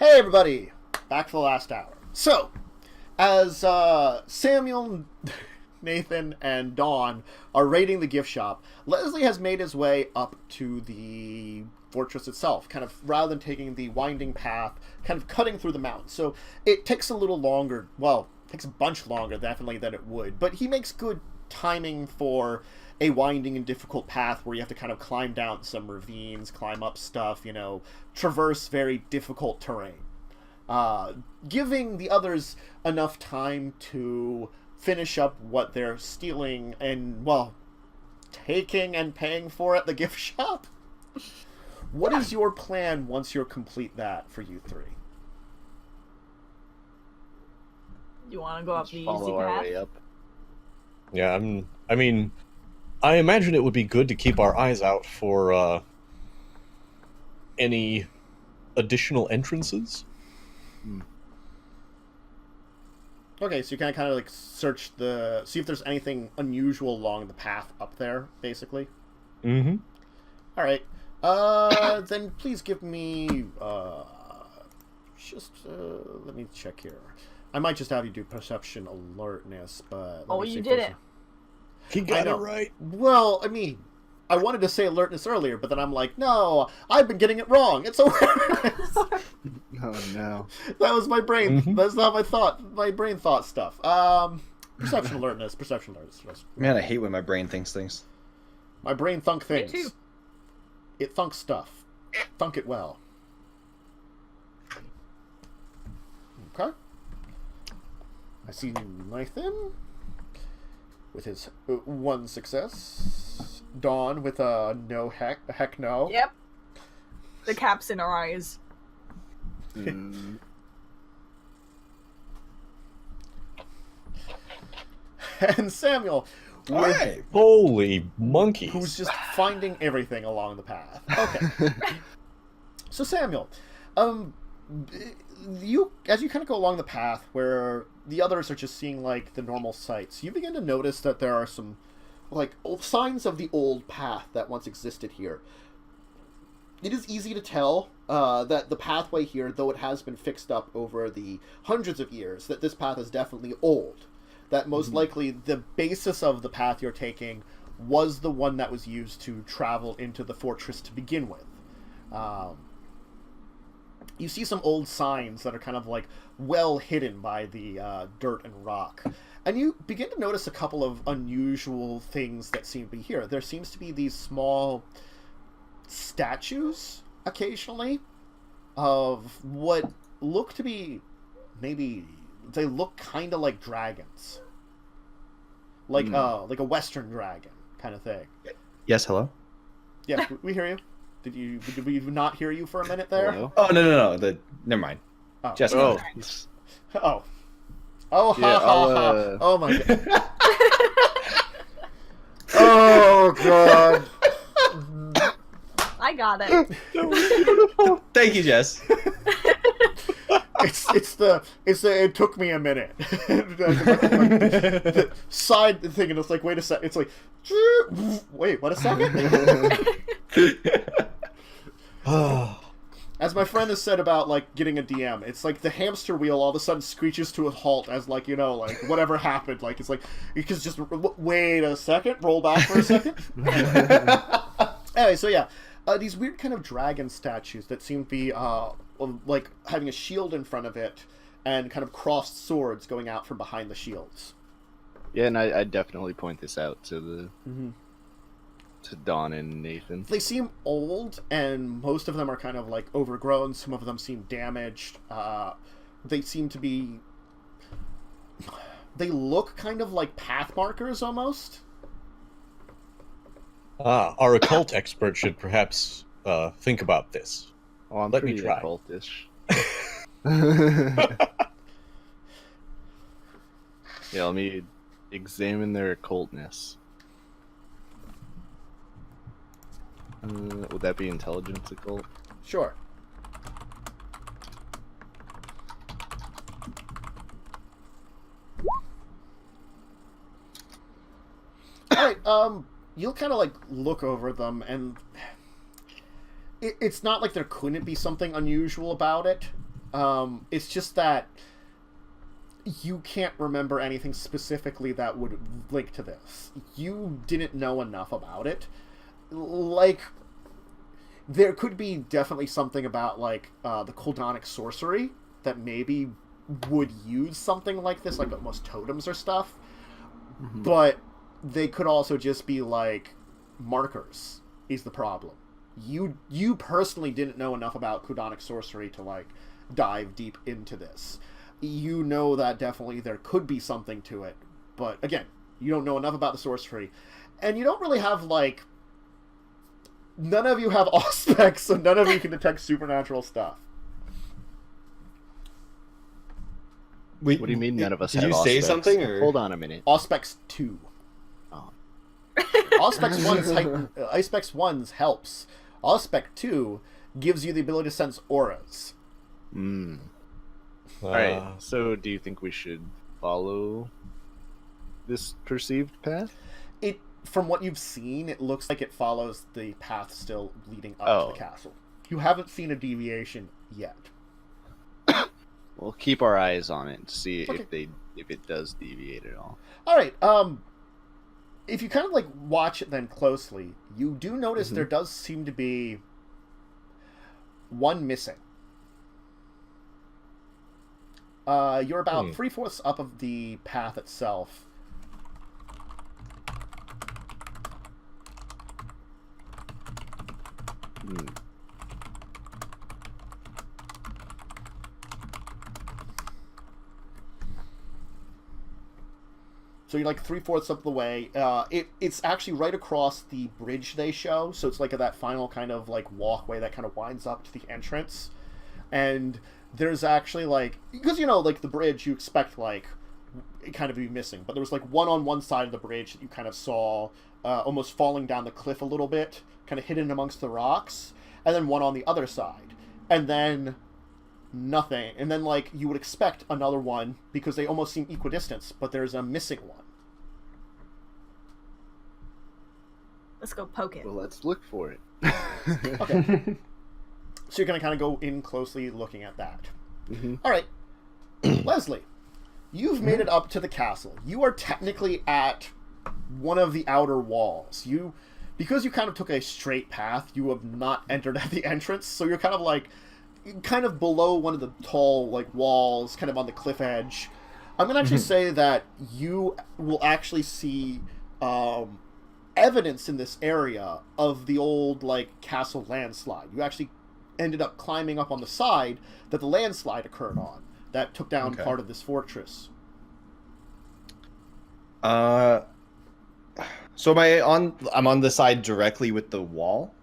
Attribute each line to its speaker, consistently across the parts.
Speaker 1: Hey everybody! Back for the last hour. So, as Samuel, Nathan, and Dawn are raiding the gift shop, Leslie has made his way up to the fortress itself, kind of, rather than taking the winding path, kind of cutting through the mountain. So, it takes a little longer, well, it takes a bunch longer, definitely, than it would, but he makes good timing for a winding and difficult path where you have to kind of climb down some ravines, climb up stuff, you know, traverse very difficult terrain. Giving the others enough time to finish up what they're stealing and, well, taking and paying for at the gift shop. What is your plan once you complete that for you three?
Speaker 2: You want to go up the easy
Speaker 3: Follow our
Speaker 2: path?
Speaker 3: way up.
Speaker 4: Yeah, I imagine it would be good to keep our eyes out for any additional entrances.
Speaker 1: Okay, so you kind of like search see if there's anything unusual along the path up there, basically.
Speaker 4: Mm-hmm.
Speaker 1: All right. Then please give me let me check here. I might just have you do perception alertness, but
Speaker 2: Oh, you did it.
Speaker 4: He got it right.
Speaker 1: Well, I mean, I wanted to say alertness earlier, but then I'm like, no, I've been getting it wrong. It's awareness.
Speaker 3: Oh no.
Speaker 1: That was my brain.
Speaker 4: Mm-hmm.
Speaker 1: That's not my brain thought stuff. Perception alertness.
Speaker 3: Man, I hate when my brain thinks things.
Speaker 1: My brain thunk things.
Speaker 2: too.
Speaker 1: It thunk stuff. Thunk it well. Okay. I see Nathan with his one success. Dawn with a no heck no.
Speaker 2: Yep. The caps in our eyes.
Speaker 1: And Samuel,
Speaker 3: Alright.
Speaker 4: Holy monkeys.
Speaker 1: who's just finding everything along the path. Okay. So Samuel, you as you kind of go along the path where the others are just seeing like the normal sights, you begin to notice that there are some like signs of the old path that once existed here. It is easy to tell that the pathway here, though it has been fixed up over the hundreds of years, that this path is definitely old. That most likely the basis of the path you're taking was the one that was used to travel into the fortress to begin with. You see some old signs that are kind of like well hidden by the dirt and rock. And you begin to notice a couple of unusual things that seem to be here. There seems to be these small statues occasionally of what look to be maybe they look kind of like dragons, like a Western dragon kind of thing.
Speaker 3: Yes, hello?
Speaker 1: Yeah, we hear you. Did we not hear you for a minute there?
Speaker 3: Hello? Oh, no. Never mind.
Speaker 1: Oh.
Speaker 3: Just
Speaker 1: Oh, ha
Speaker 3: Yeah,
Speaker 1: ha. Oh my god. Oh god.
Speaker 2: I got it.
Speaker 3: Thank you, Jess.
Speaker 1: It took me a minute. The side thing, and it's like, wait a sec. It's like, wait, what a second. As my friend has said about like getting a DM, it's like the hamster wheel all of a sudden screeches to a halt as like, you know, like whatever happened. Like it's like you can just wait a second, roll back for a second. Anyway, so yeah, these weird kind of dragon statues that seem to be like having a shield in front of it and kind of crossed swords going out from behind the shields.
Speaker 5: Yeah, and I definitely point this out to the to Dawn and Nathan.
Speaker 1: They seem old, and most of them are kind of like overgrown. Some of them seem damaged. They seem to be. They look kind of like path markers almost.
Speaker 4: Our occult expert should perhaps think about this.
Speaker 5: Oh, I'm
Speaker 4: Let me
Speaker 5: pretty
Speaker 4: try.
Speaker 5: occultish. Yeah, let me examine their occultness. Would that be intelligence occult?
Speaker 1: Sure. Alright, you'll kind of like look over them, and it's not like there couldn't be something unusual about it. It's just that you can't remember anything specifically that would link to this. You didn't know enough about it. Like, there could be definitely something about, like, the Kuldanic sorcery that maybe would use something like this, like almost totems or stuff. Mm-hmm. But they could also just be, like, markers, is the problem. You personally didn't know enough about Kuldanic sorcery to, like, dive deep into this. You know that definitely there could be something to it, but again, you don't know enough about the sorcery, and you don't really have, like, none of you have auspex, so none of you can detect supernatural stuff.
Speaker 5: What do you mean none of us have
Speaker 3: Did you
Speaker 5: auspex?
Speaker 3: say something, or?
Speaker 5: Hold on a minute.
Speaker 1: Auspex 2.
Speaker 5: Oh.
Speaker 1: Auspex 1's helps. Auspex 2 gives you the ability to sense auras.
Speaker 5: Alright, so do you think we should follow this perceived path?
Speaker 1: From what you've seen, it looks like it follows the path still leading up to the castle. You haven't seen a deviation yet.
Speaker 5: We'll keep our eyes on it to see if it does deviate at all.
Speaker 1: Alright, if you kind of, like, watch it then closely, you do notice there does seem to be one missing. You're about 3/4 up of the path itself. So you're like 3/4 up the way. It's actually right across the bridge they show. So it's like that final kind of like walkway that kind of winds up to the entrance. And there's actually like, because you know, like the bridge, you expect like it kind of be missing, but there was like one on one side of the bridge that you kind of saw almost falling down the cliff a little bit, kind of hidden amongst the rocks, and then one on the other side, and then nothing, and then like you would expect another one because they almost seem equidistant, but there's a missing one.
Speaker 2: Let's go poke it.
Speaker 5: Well, let's look for it.
Speaker 1: Okay. So you're going to kind of go in closely looking at that. All right. Leslie, you've made it up to the castle. You are technically at one of the outer walls. Because you kind of took a straight path, you have not entered at the entrance, so you're kind of like, kind of below one of the tall like walls, kind of on the cliff edge. I'm going to actually say that you will actually see evidence in this area of the old like castle landslide. You actually ended up climbing up on the side that the landslide occurred on, that took down part of this fortress.
Speaker 3: So I'm on the side directly with the wall?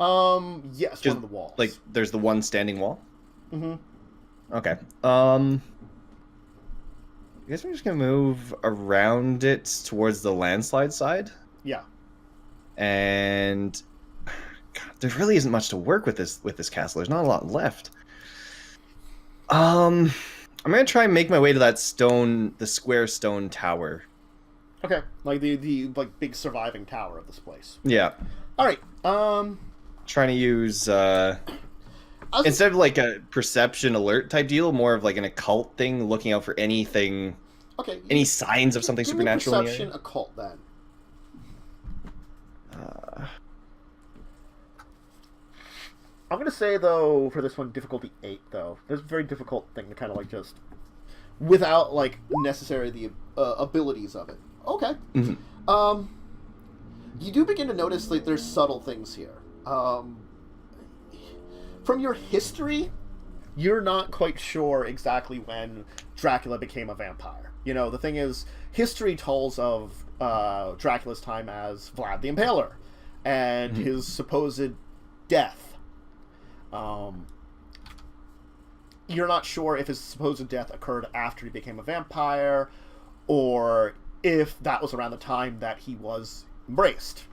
Speaker 1: Yes,
Speaker 3: Just,
Speaker 1: one of the walls.
Speaker 3: like, there's the one standing wall? Okay. I guess we're just gonna move around it towards the landslide side.
Speaker 1: Yeah.
Speaker 3: And God, there really isn't much to work with this castle. There's not a lot left. I'm gonna try and make my way to that the square stone tower.
Speaker 1: Okay, like the like big surviving tower of this place.
Speaker 3: Yeah.
Speaker 1: All right.
Speaker 3: Trying to use instead of like a perception alert type deal, more of like an occult thing, looking out for anything.
Speaker 1: Okay.
Speaker 3: Any signs of something
Speaker 1: give
Speaker 3: supernatural?
Speaker 1: Me perception occult then. I'm gonna say though for this one difficulty 8 though. This is a very difficult thing to kind of like just without like necessarily the abilities of it. Okay. You do begin to notice like there's subtle things here. From your history, you're not quite sure exactly when Dracula became a vampire. You know, the thing is, history tells of Dracula's time as Vlad the Impaler and his supposed death. You're not sure if his supposed death occurred after he became a vampire or if that was around the time that he was embraced.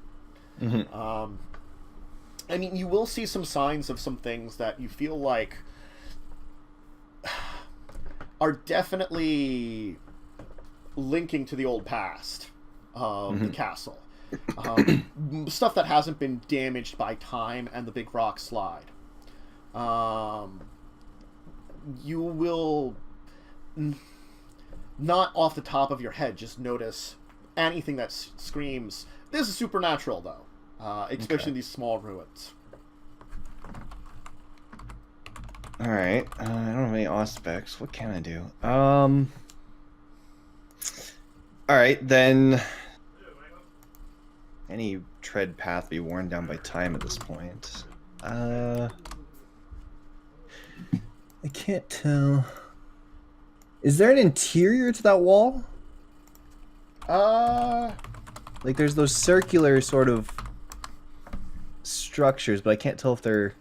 Speaker 1: I mean, you will see some signs of some things that you feel like are definitely linking to the old past of the castle. Stuff that hasn't been damaged by time and the big rock slide. you will not off the top of your head just notice anything that screams, this is supernatural, though. Especially in these small ruins.
Speaker 3: Alright, I don't have any aspects. What can I do? Alright, then... Any tread path be worn down by time at this point? I can't tell. Is there an interior to that wall? Like, there's those circular sort of structures, but I can't tell if they're...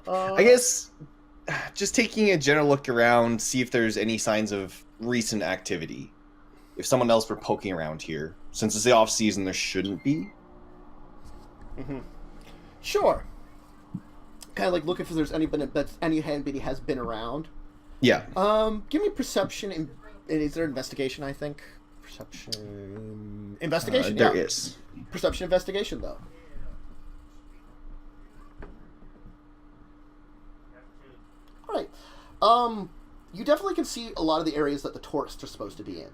Speaker 3: I guess just taking a general look around, see if there's any signs of recent activity. If someone else were poking around here. Since it's the off-season, there shouldn't be.
Speaker 1: Mm-hmm. Sure. Kind of like look if there's anybody has been around.
Speaker 3: Yeah.
Speaker 1: Give me perception and is there investigation, I think? Perception... Investigation,
Speaker 3: There is.
Speaker 1: Perception investigation, though. Alright. You definitely can see a lot of the areas that the tourists are supposed to be in.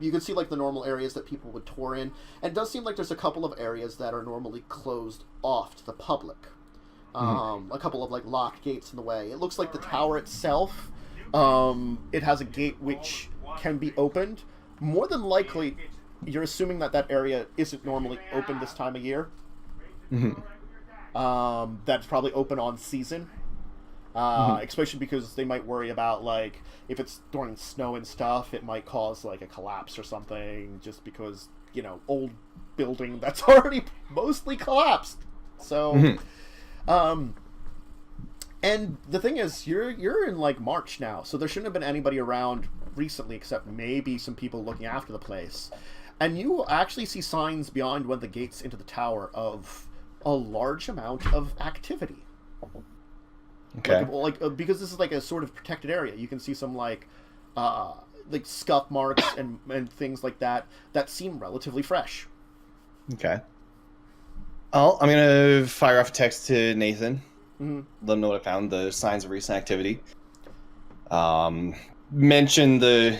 Speaker 1: You can see, like, the normal areas that people would tour in. And it does seem like there's a couple of areas that are normally closed off to the public. A couple of, like, locked gates in the way. It looks like the tower itself, it has a gate which can be opened. More than likely, you're assuming that that area isn't normally open this time of year. That's probably open on season. Especially because they might worry about, like, if it's during snow and stuff, it might cause, like, a collapse or something, just because, you know, old building that's already mostly collapsed. So, and the thing is, you're in, like, March now, so there shouldn't have been anybody around recently except maybe some people looking after the place. And you actually see signs beyond one of the gates into the tower of a large amount of activity.
Speaker 3: Okay.
Speaker 1: Like because this is like a sort of protected area, you can see some like scuff marks and things like that seem relatively fresh.
Speaker 3: Okay. Oh, I'm gonna fire off a text to Nathan. Let him know what I found, the signs of recent activity. Mention the,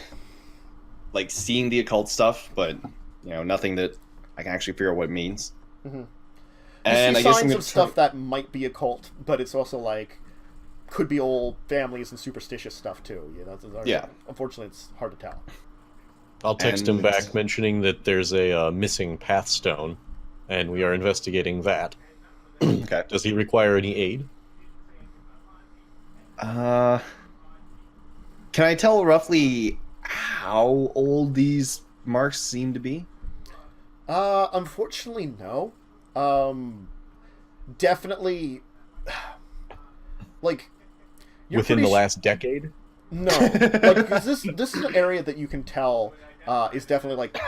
Speaker 3: like, seeing the occult stuff, but, you know, nothing that I can actually figure out what it means.
Speaker 1: You
Speaker 3: And
Speaker 1: see
Speaker 3: I guess
Speaker 1: signs of stuff that might be occult, but it's also like could be old families and superstitious stuff too. You know,
Speaker 3: yeah.
Speaker 1: Unfortunately, it's hard to tell.
Speaker 4: I'll text him back mentioning that there's a missing pathstone, and we are investigating that.
Speaker 3: Okay.
Speaker 4: Does he require any aid?
Speaker 3: Can I tell roughly how old these marks seem to be?
Speaker 1: Unfortunately, no. Definitely, like,
Speaker 4: within the last decade?
Speaker 1: No, like, 'cause this is an area that you can tell is definitely like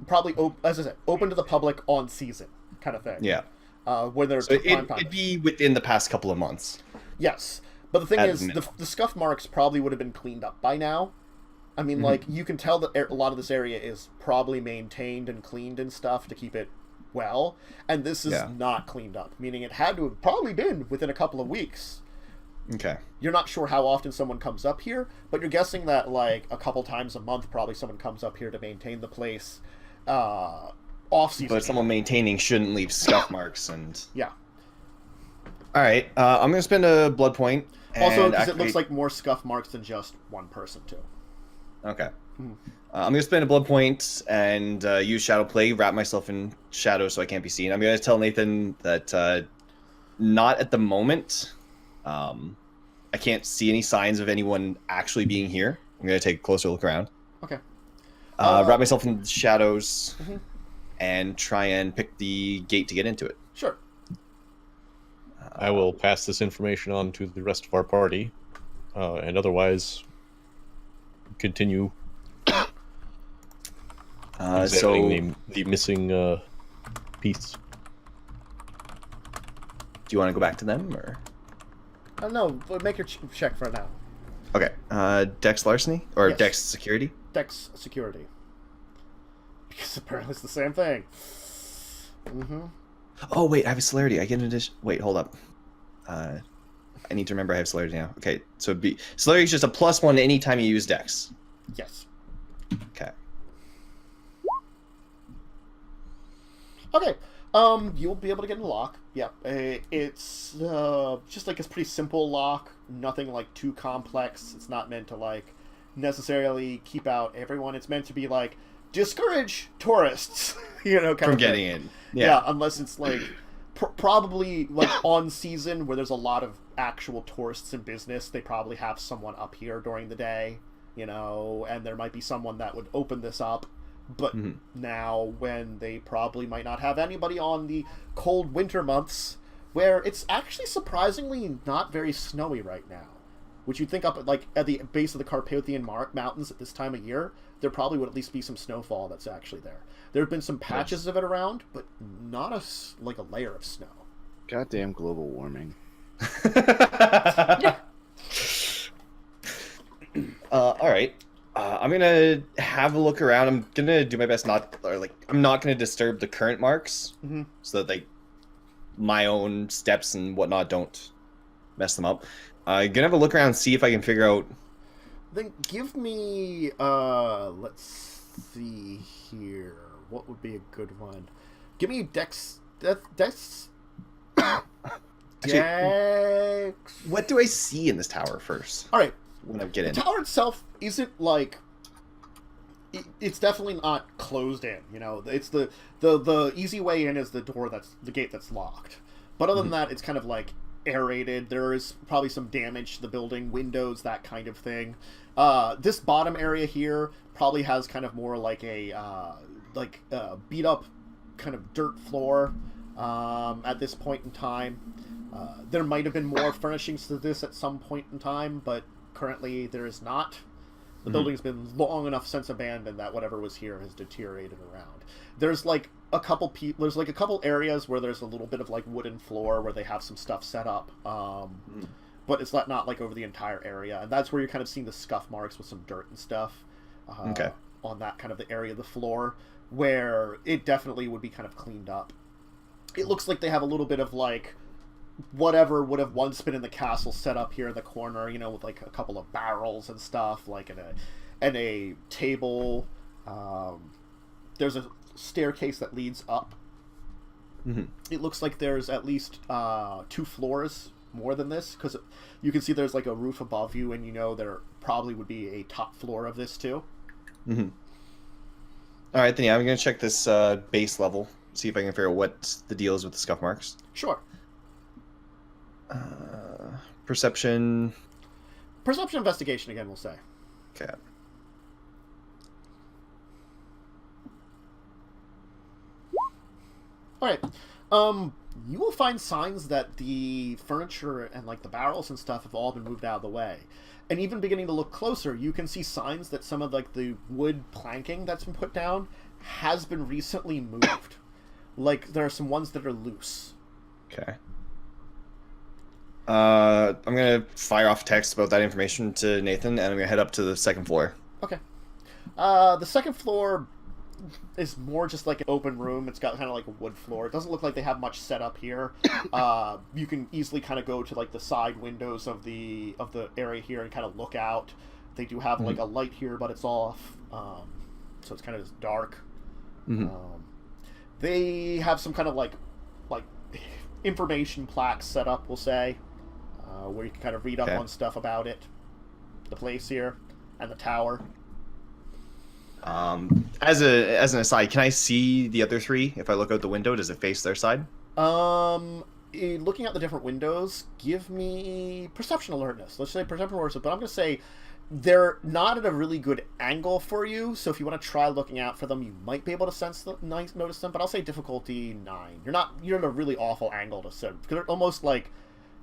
Speaker 1: probably as I said, open to the public on season kind of thing.
Speaker 3: Yeah.
Speaker 1: When there's
Speaker 3: so it'd be within the past couple of months.
Speaker 1: Yes, but the thing is, the scuff marks probably would have been cleaned up by now. I mean, like, you can tell that a lot of this area is probably maintained and cleaned and stuff to keep it well, and this is not cleaned up, meaning it had to have probably been within a couple of weeks.
Speaker 3: Okay.
Speaker 1: You're not sure how often someone comes up here, but you're guessing that, like, a couple times a month probably someone comes up here to maintain the place off-season.
Speaker 3: But someone maintaining shouldn't leave scuff marks and...
Speaker 1: Yeah.
Speaker 3: Alright, I'm going to spend a blood point.
Speaker 1: Also, because it looks like more scuff marks than just one person, too.
Speaker 3: Okay. I'm going to spend a blood point and use shadow play, wrap myself in shadow so I can't be seen. I'm going to tell Nathan that not at the moment. I can't see any signs of anyone actually being here. I'm going to take a closer look around.
Speaker 1: Okay.
Speaker 3: Wrap myself in shadows and try and pick the gate to get into it.
Speaker 1: Sure.
Speaker 4: I will pass this information on to the rest of our party, and otherwise continue examining the missing piece.
Speaker 3: Do you want to go back to them, or?
Speaker 1: No, make your check for now.
Speaker 3: Okay. Dex larceny? Or
Speaker 1: Yes.
Speaker 3: Dex security?
Speaker 1: Dex security. Because apparently it's the same thing.
Speaker 3: Oh, wait, I have a celerity. I get an addition. Wait, hold up. I need to remember I have celerity now. Okay, so celerity is just a +1 anytime you use Dex.
Speaker 1: Yes.
Speaker 3: Okay.
Speaker 1: Okay. You'll be able to get in the lock. Yeah. It's just like a pretty simple lock. Nothing like too complex. It's not meant to like necessarily keep out everyone. It's meant to be like discourage tourists, kind
Speaker 3: From
Speaker 1: of
Speaker 3: getting
Speaker 1: thing.
Speaker 3: in.
Speaker 1: Yeah, unless it's like probably like on season where there's a lot of actual tourists in business. They probably have someone up here during the day, and there might be someone that would open this up. But now when they probably might not have anybody on the cold winter months where it's actually surprisingly not very snowy right now, which you'd think up at the base of the Carpathian Mountains at this time of year, there probably would at least be some snowfall that's actually there. There have been some patches of it around, but not a layer of snow.
Speaker 5: Goddamn global warming.
Speaker 3: All right. I'm gonna have a look around. I'm gonna do my best I'm not gonna disturb the current marks, so that my own steps and whatnot don't mess them up. I'm gonna have a look around, see if I can figure out.
Speaker 1: Then give me, let's see here. What would be a good one? Give me Dex. Dex.
Speaker 3: What do I see in this tower first?
Speaker 1: All right.
Speaker 3: When I get in,
Speaker 1: the tower itself isn't like. It's definitely not closed in. It's the easy way in is the gate that's locked. But other than that, it's kind of like aerated. There is probably some damage to the building, windows, that kind of thing. This bottom area here probably has kind of more like a beat up kind of dirt floor at this point in time. There might have been more furnishings to this at some point in time, but currently there is not. The building's been long enough since abandoned that whatever was here has deteriorated around. There's like a couple areas where there's a little bit of like wooden floor where they have some stuff set up, but it's not like over the entire area, and that's where you're kind of seeing the scuff marks with some dirt and stuff on that kind of the area of the floor where it definitely would be kind of cleaned up. It looks like they have a little bit of like whatever would have once been in the castle set up here in the corner, with like a couple of barrels and stuff, like and a table. There's a staircase that leads up. It looks like there's at least 2 floors more than this, because you can see there's like a roof above you, and there probably would be a top floor of this too.
Speaker 3: All right, then I'm gonna check this base level, see if I can figure out what the deal is with the scuff marks.
Speaker 1: Sure.
Speaker 3: Perception
Speaker 1: investigation again, we'll say.
Speaker 3: Okay.
Speaker 1: All right. You will find signs that the furniture and like the barrels and stuff have all been moved out of the way. And even beginning to look closer, you can see signs that some of like the wood planking that's been put down has been recently moved. Like there are some ones that are loose.
Speaker 3: Okay. I'm gonna fire off text about that information to Nathan, and I'm gonna head up to the second floor.
Speaker 1: Okay. The second floor is more just like an open room. It's got kind of like a wood floor. It doesn't look like they have much set up here. You can easily kind of go to like the side windows of the area here and kind of look out. They do have like a light here, but it's off, so it's kind of just dark. They have some kind of like information plaques set up, we'll say, where you can kind of read up on stuff about it, the place here, and the tower.
Speaker 3: As an aside, can I see the other 3 if I look out the window? Does it face their side?
Speaker 1: Looking at the different windows, give me perception alertness. Let's say perception alertness, but I'm going to say they're not at a really good angle for you, so if you want to try looking out for them, you might be able to notice them, but I'll say difficulty 9. You're at a really awful angle to see, because they're almost like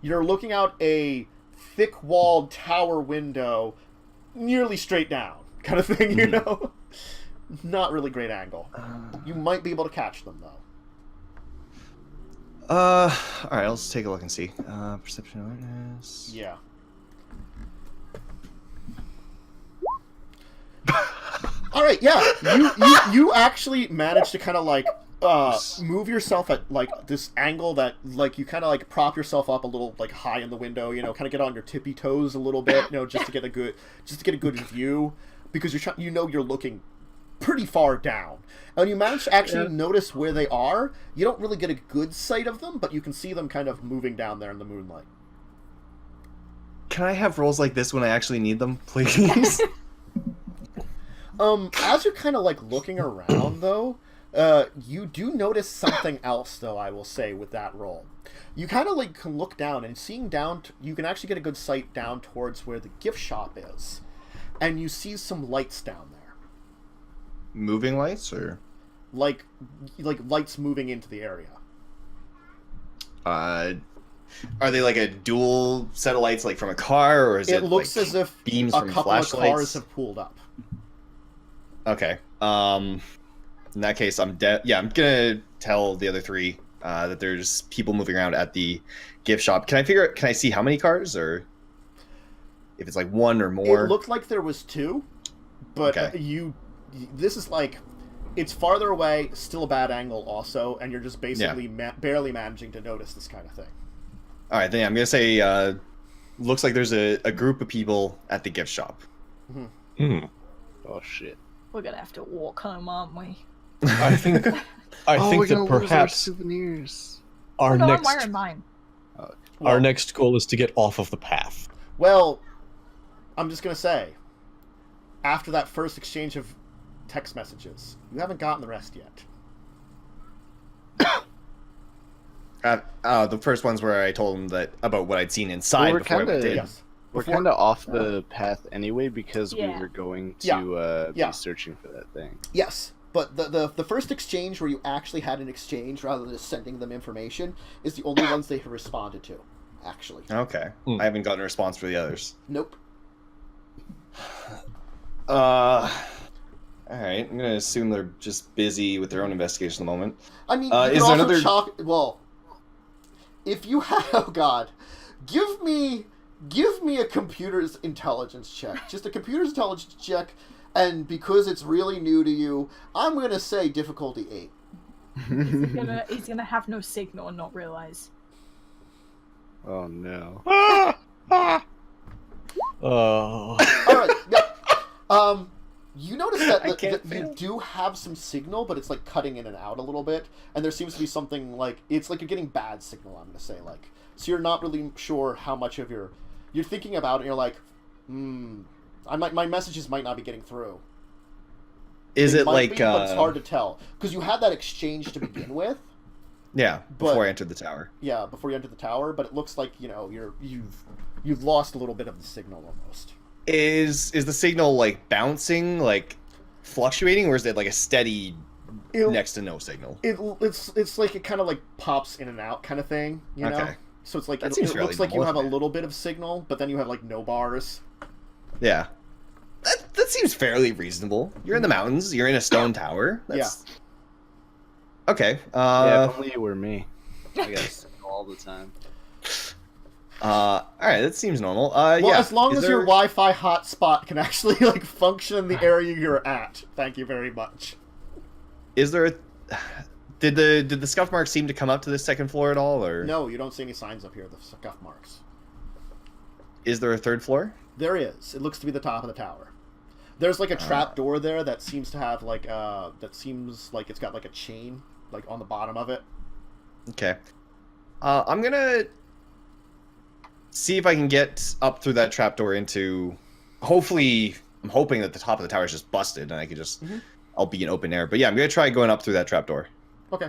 Speaker 1: you're looking out a thick-walled tower window nearly straight down kind of thing, Not really great angle. You might be able to catch them, though.
Speaker 3: Alright, let's take a look and see. Perception awareness.
Speaker 1: Yeah. Alright, yeah. You actually managed to kind of like move yourself at like this angle that like you kind of like prop yourself up a little like high in the window, you know, kind of get on your tippy toes a little bit, you know, just to get a good view, because you're looking pretty far down. And when you manage to actually notice where they are, you don't really get a good sight of them, but you can see them kind of moving down there in the moonlight.
Speaker 3: Can I have rolls like this when I actually need them, please?
Speaker 1: As you're kind of like looking around though, you do notice something else though, I will say, with that roll. You kind of like can look down, and seeing down, you can actually get a good sight down towards where the gift shop is. And you see some lights down there.
Speaker 3: Moving lights, or?
Speaker 1: Like lights moving into the area.
Speaker 3: Are they like a dual set of lights, like from a car, or is it
Speaker 1: looks
Speaker 3: like
Speaker 1: as if
Speaker 3: beams
Speaker 1: a
Speaker 3: from
Speaker 1: couple of
Speaker 3: flashlights?
Speaker 1: cars have pulled up.
Speaker 3: Okay. In that case, I'm gonna tell the other three that there's people moving around at the gift shop. Can I see how many cars, or if it's like one or more?
Speaker 1: It looked like there was two, but
Speaker 3: Okay.
Speaker 1: this is like, it's farther away, still a bad angle also, and you're just basically barely managing to notice this kind of thing.
Speaker 3: All right, then I'm gonna say, looks like there's a group of people at the gift shop.
Speaker 4: Hmm.
Speaker 5: Oh shit.
Speaker 2: We're gonna have to walk home, aren't we?
Speaker 4: I think
Speaker 5: we're
Speaker 4: that
Speaker 5: gonna lose our
Speaker 4: perhaps
Speaker 5: souvenirs.
Speaker 4: our
Speaker 2: No, I'm
Speaker 4: next
Speaker 2: wearing mine.
Speaker 4: our next goal is to get off of the path.
Speaker 1: Well, I'm just going to say, after that first exchange of text messages, you haven't gotten the rest yet.
Speaker 3: The first ones where I told him that about what I'd seen inside
Speaker 5: we're
Speaker 3: before I went
Speaker 5: kinda-
Speaker 3: in.
Speaker 1: Yes.
Speaker 5: We're
Speaker 1: Before-
Speaker 5: kind of off the path anyway because we
Speaker 2: Yeah.
Speaker 5: were going
Speaker 1: Yeah.
Speaker 5: to
Speaker 1: Yeah.
Speaker 5: be searching for that thing.
Speaker 1: Yes, but the first exchange where you actually had an exchange rather than just sending them information is the only ones they have responded to, actually.
Speaker 3: Okay.
Speaker 4: Hmm.
Speaker 3: I haven't gotten a response for the others.
Speaker 1: Nope.
Speaker 3: All right. I'm gonna assume they're just busy with their own investigation at the moment.
Speaker 1: I mean,
Speaker 3: Is
Speaker 1: you
Speaker 3: there
Speaker 1: can also
Speaker 3: another-
Speaker 1: well, if you have, oh god, give me a computer's intelligence check. Just a computer's intelligence check, and because it's really new to you, I'm going to say difficulty 8.
Speaker 2: He's gonna have no signal and not realize.
Speaker 5: Oh no.
Speaker 1: All right. Yeah. You notice that,
Speaker 3: I can't
Speaker 1: that you do have some signal, but it's like cutting in and out a little bit, and there seems to be something like, it's like you're getting bad signal, I'm going to say, like, so you're not really sure how much of you're thinking about it, and you're like, my messages might not be getting through.
Speaker 3: Is
Speaker 1: They
Speaker 3: it
Speaker 1: might
Speaker 3: like
Speaker 1: be, but it's hard to tell because you had that exchange to begin with.
Speaker 3: Yeah,
Speaker 1: but-
Speaker 3: before I entered the tower.
Speaker 1: Yeah, before you enter the tower, but it looks like you've lost a little bit of the signal almost.
Speaker 3: Is the signal like bouncing, like fluctuating, or is it like a steady next to no signal?
Speaker 1: It's like it kind of like pops in and out kind of thing, you know.
Speaker 3: Okay.
Speaker 1: So it's like
Speaker 3: That
Speaker 1: it
Speaker 3: seems
Speaker 1: looks
Speaker 3: fairly
Speaker 1: like you have a
Speaker 3: normal.
Speaker 1: little bit of signal, but then you have like no bars.
Speaker 3: Yeah. That seems fairly reasonable. You're in the mountains. You're in a stone tower. That's... Yeah. Okay.
Speaker 5: Yeah, if only it were me. I got signal all the time.
Speaker 3: All right. That seems normal.
Speaker 1: Well,
Speaker 3: yeah.
Speaker 1: as long
Speaker 3: Is
Speaker 1: as
Speaker 3: there-
Speaker 1: your Wi-Fi hotspot can actually like function in the area you're at. Thank you very much.
Speaker 3: Is there? Did the scuff marks seem to come up to the second floor at all, or
Speaker 1: No, you don't see any signs up here of the scuff marks.
Speaker 3: is there a third floor?
Speaker 1: There is. It looks to be the top of the tower. There's like a trap door there that seems to have like that seems like it's got like a chain like on the bottom of it.
Speaker 3: Okay. I'm gonna see if I can get up through that trapdoor into. Hopefully, I'm hoping that the top of the tower is just busted and I can just. I'll be in open air. But yeah, I'm gonna try going up through that trapdoor.
Speaker 1: Okay.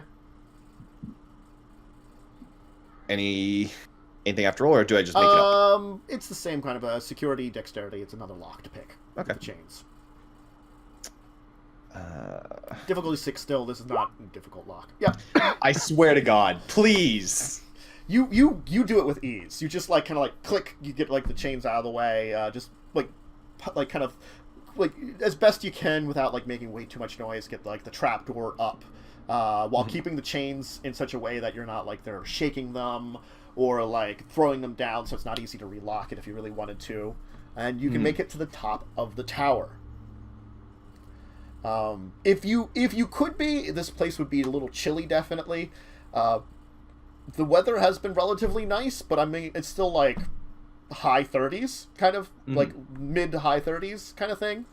Speaker 3: Anything after all, or do I just make it up?
Speaker 1: It's the same kind of a security dexterity. It's another lock to pick.
Speaker 3: Okay.
Speaker 1: The chains. Difficulty 6 still. This is not a difficult lock. Yeah.
Speaker 3: I swear to God, please.
Speaker 1: You do it with ease. You just like kind of like click. You get like the chains out of the way. Just like kind of like as best you can without like making way too much noise. Get like the trap door up while keeping the chains in such a way that you're not like they're shaking them or like throwing them down, so it's not easy to relock it if you really wanted to. And you can make it to the top of the tower. If you could be, this place would be a little chilly, definitely. The weather has been relatively nice, but I mean, it's still like high 30s, kind of like mid to high 30s kind of thing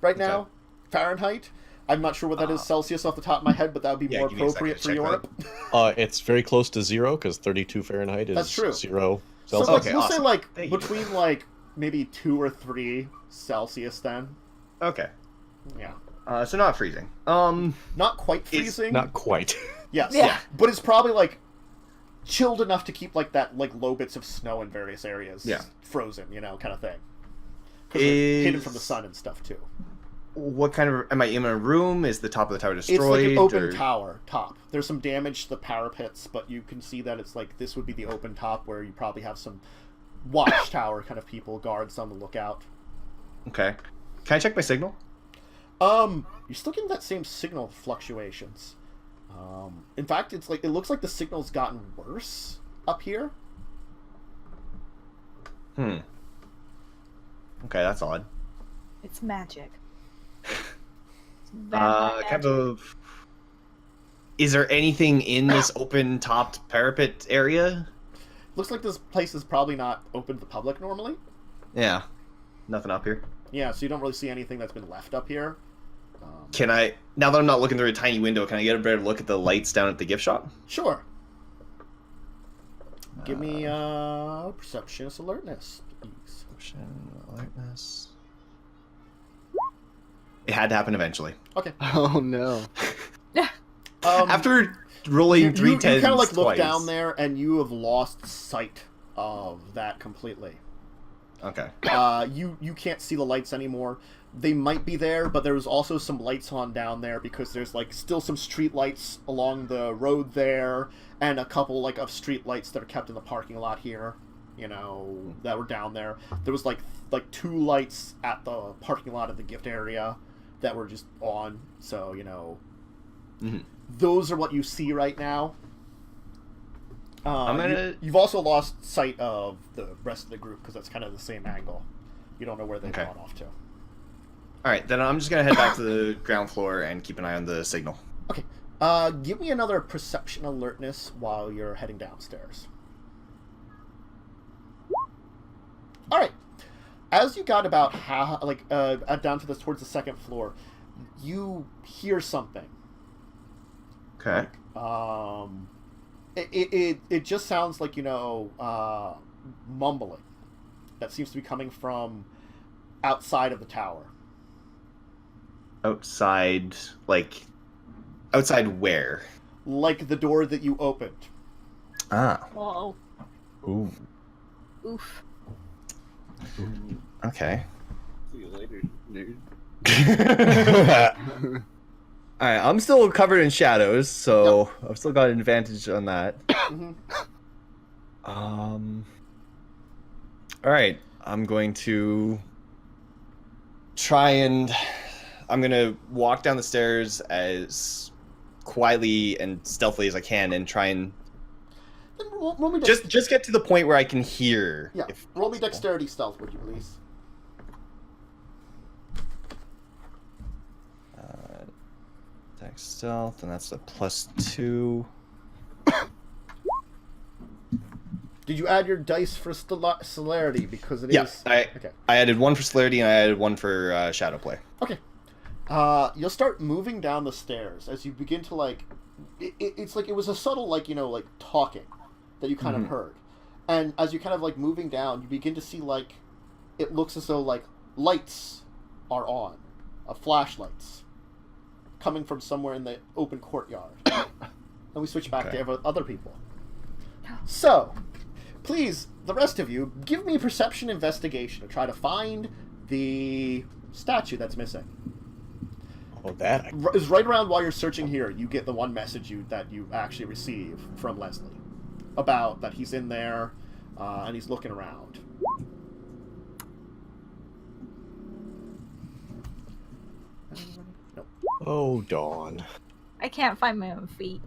Speaker 1: right now, Fahrenheit. I'm not sure what that is Celsius off the top of my head, but that would be more appropriate for Europe.
Speaker 4: It's very close to 0 because 32 Fahrenheit is
Speaker 1: That's true.
Speaker 4: 0
Speaker 1: So
Speaker 4: Celsius.
Speaker 1: like, we'll say like between like maybe 2 or 3 Celsius then.
Speaker 3: Okay.
Speaker 1: Yeah.
Speaker 3: So not freezing.
Speaker 1: Not quite freezing.
Speaker 4: Not quite.
Speaker 1: Yes.
Speaker 2: Yeah.
Speaker 1: But it's probably like chilled enough to keep like that like low bits of snow in various areas frozen, you know, kind of thing. Because they're hidden from the sun and stuff too.
Speaker 3: What kind of... Am I in a room? Is the top of the tower destroyed?
Speaker 1: It's like an open tower top. There's some damage to the parapets, but you can see that it's like this would be the open top where you probably have some watchtower kind of people, guards on the lookout.
Speaker 3: Okay. Can I check my signal?
Speaker 1: You're still getting that same signal fluctuations. In fact, it's like it looks like the signal's gotten worse up here.
Speaker 3: Okay, that's odd.
Speaker 2: It's magic.
Speaker 3: Kind of... Is there anything in this open-topped parapet area?
Speaker 1: Looks like this place is probably not open to the public normally.
Speaker 3: Yeah. Nothing up here.
Speaker 1: Yeah, so you don't really see anything that's been left up here.
Speaker 3: Can I... Now that I'm not looking through a tiny window, can I get a better look at the lights down at the gift shop?
Speaker 1: Sure. Give me perceptionist alertness, please.
Speaker 3: Perception alertness... It had to happen eventually.
Speaker 1: Okay.
Speaker 5: Oh no.
Speaker 3: After rolling three tens
Speaker 1: you kind of like look
Speaker 3: twice.
Speaker 1: down there, and you have lost sight of that completely.
Speaker 3: Okay.
Speaker 1: You can't see the lights anymore. They might be there, but there's also some lights on down there because there's like still some street lights along the road there, and a couple like of street lights that are kept in the parking lot here. You know, that were down there. There was like 2 lights at the parking lot of the gift area that were just on. So, you know, those are what you see right now. You've also lost sight of the rest of the group because that's kind of the same angle. You don't know where they've gone off to.
Speaker 3: All right, then I'm just going to head back to the ground floor and keep an eye on the signal.
Speaker 1: Okay. Give me another perception alertness while you're heading downstairs. All right. As you got about down to towards the second floor, you hear something.
Speaker 3: Okay.
Speaker 1: It just sounds like, you know, mumbling that seems to be coming from outside of the tower.
Speaker 3: Outside where?
Speaker 1: Like the door that you opened.
Speaker 3: Ah.
Speaker 2: Whoa.
Speaker 4: Ooh.
Speaker 2: Oof.
Speaker 3: Okay.
Speaker 5: See you later, nerd.
Speaker 3: Alright, I'm still covered in shadows, so I've still got an advantage on that. Alright, I'm going to I'm gonna walk down the stairs as quietly and stealthily as I can and try and
Speaker 1: Roll me
Speaker 3: just get to the point where I can hear.
Speaker 1: Yeah. Roll me dexterity stealth, would you please?
Speaker 3: Dex stealth, and that's a +2.
Speaker 1: Did you add your dice for celerity? Because it is...
Speaker 3: Yes, I added 1 for celerity and I added 1 for shadow play.
Speaker 1: Okay. You'll start moving down the stairs as you begin to, like... It's like, it was a subtle, like, you know, like, talking that you kind of heard. And as you kind of, like, moving down, you begin to see, like, it looks as though, like, lights are on. Flashlights. Coming from somewhere in the open courtyard. And we switch back to other people. So, please, the rest of you, give me a perception investigation to try to find the statue that's missing.
Speaker 4: Oh, that.
Speaker 1: Is right around while you're searching here, you get the one message that you actually receive from Leslie about that he's in there and he's looking around. Nope.
Speaker 4: Oh, Dawn.
Speaker 2: I can't find my own feet.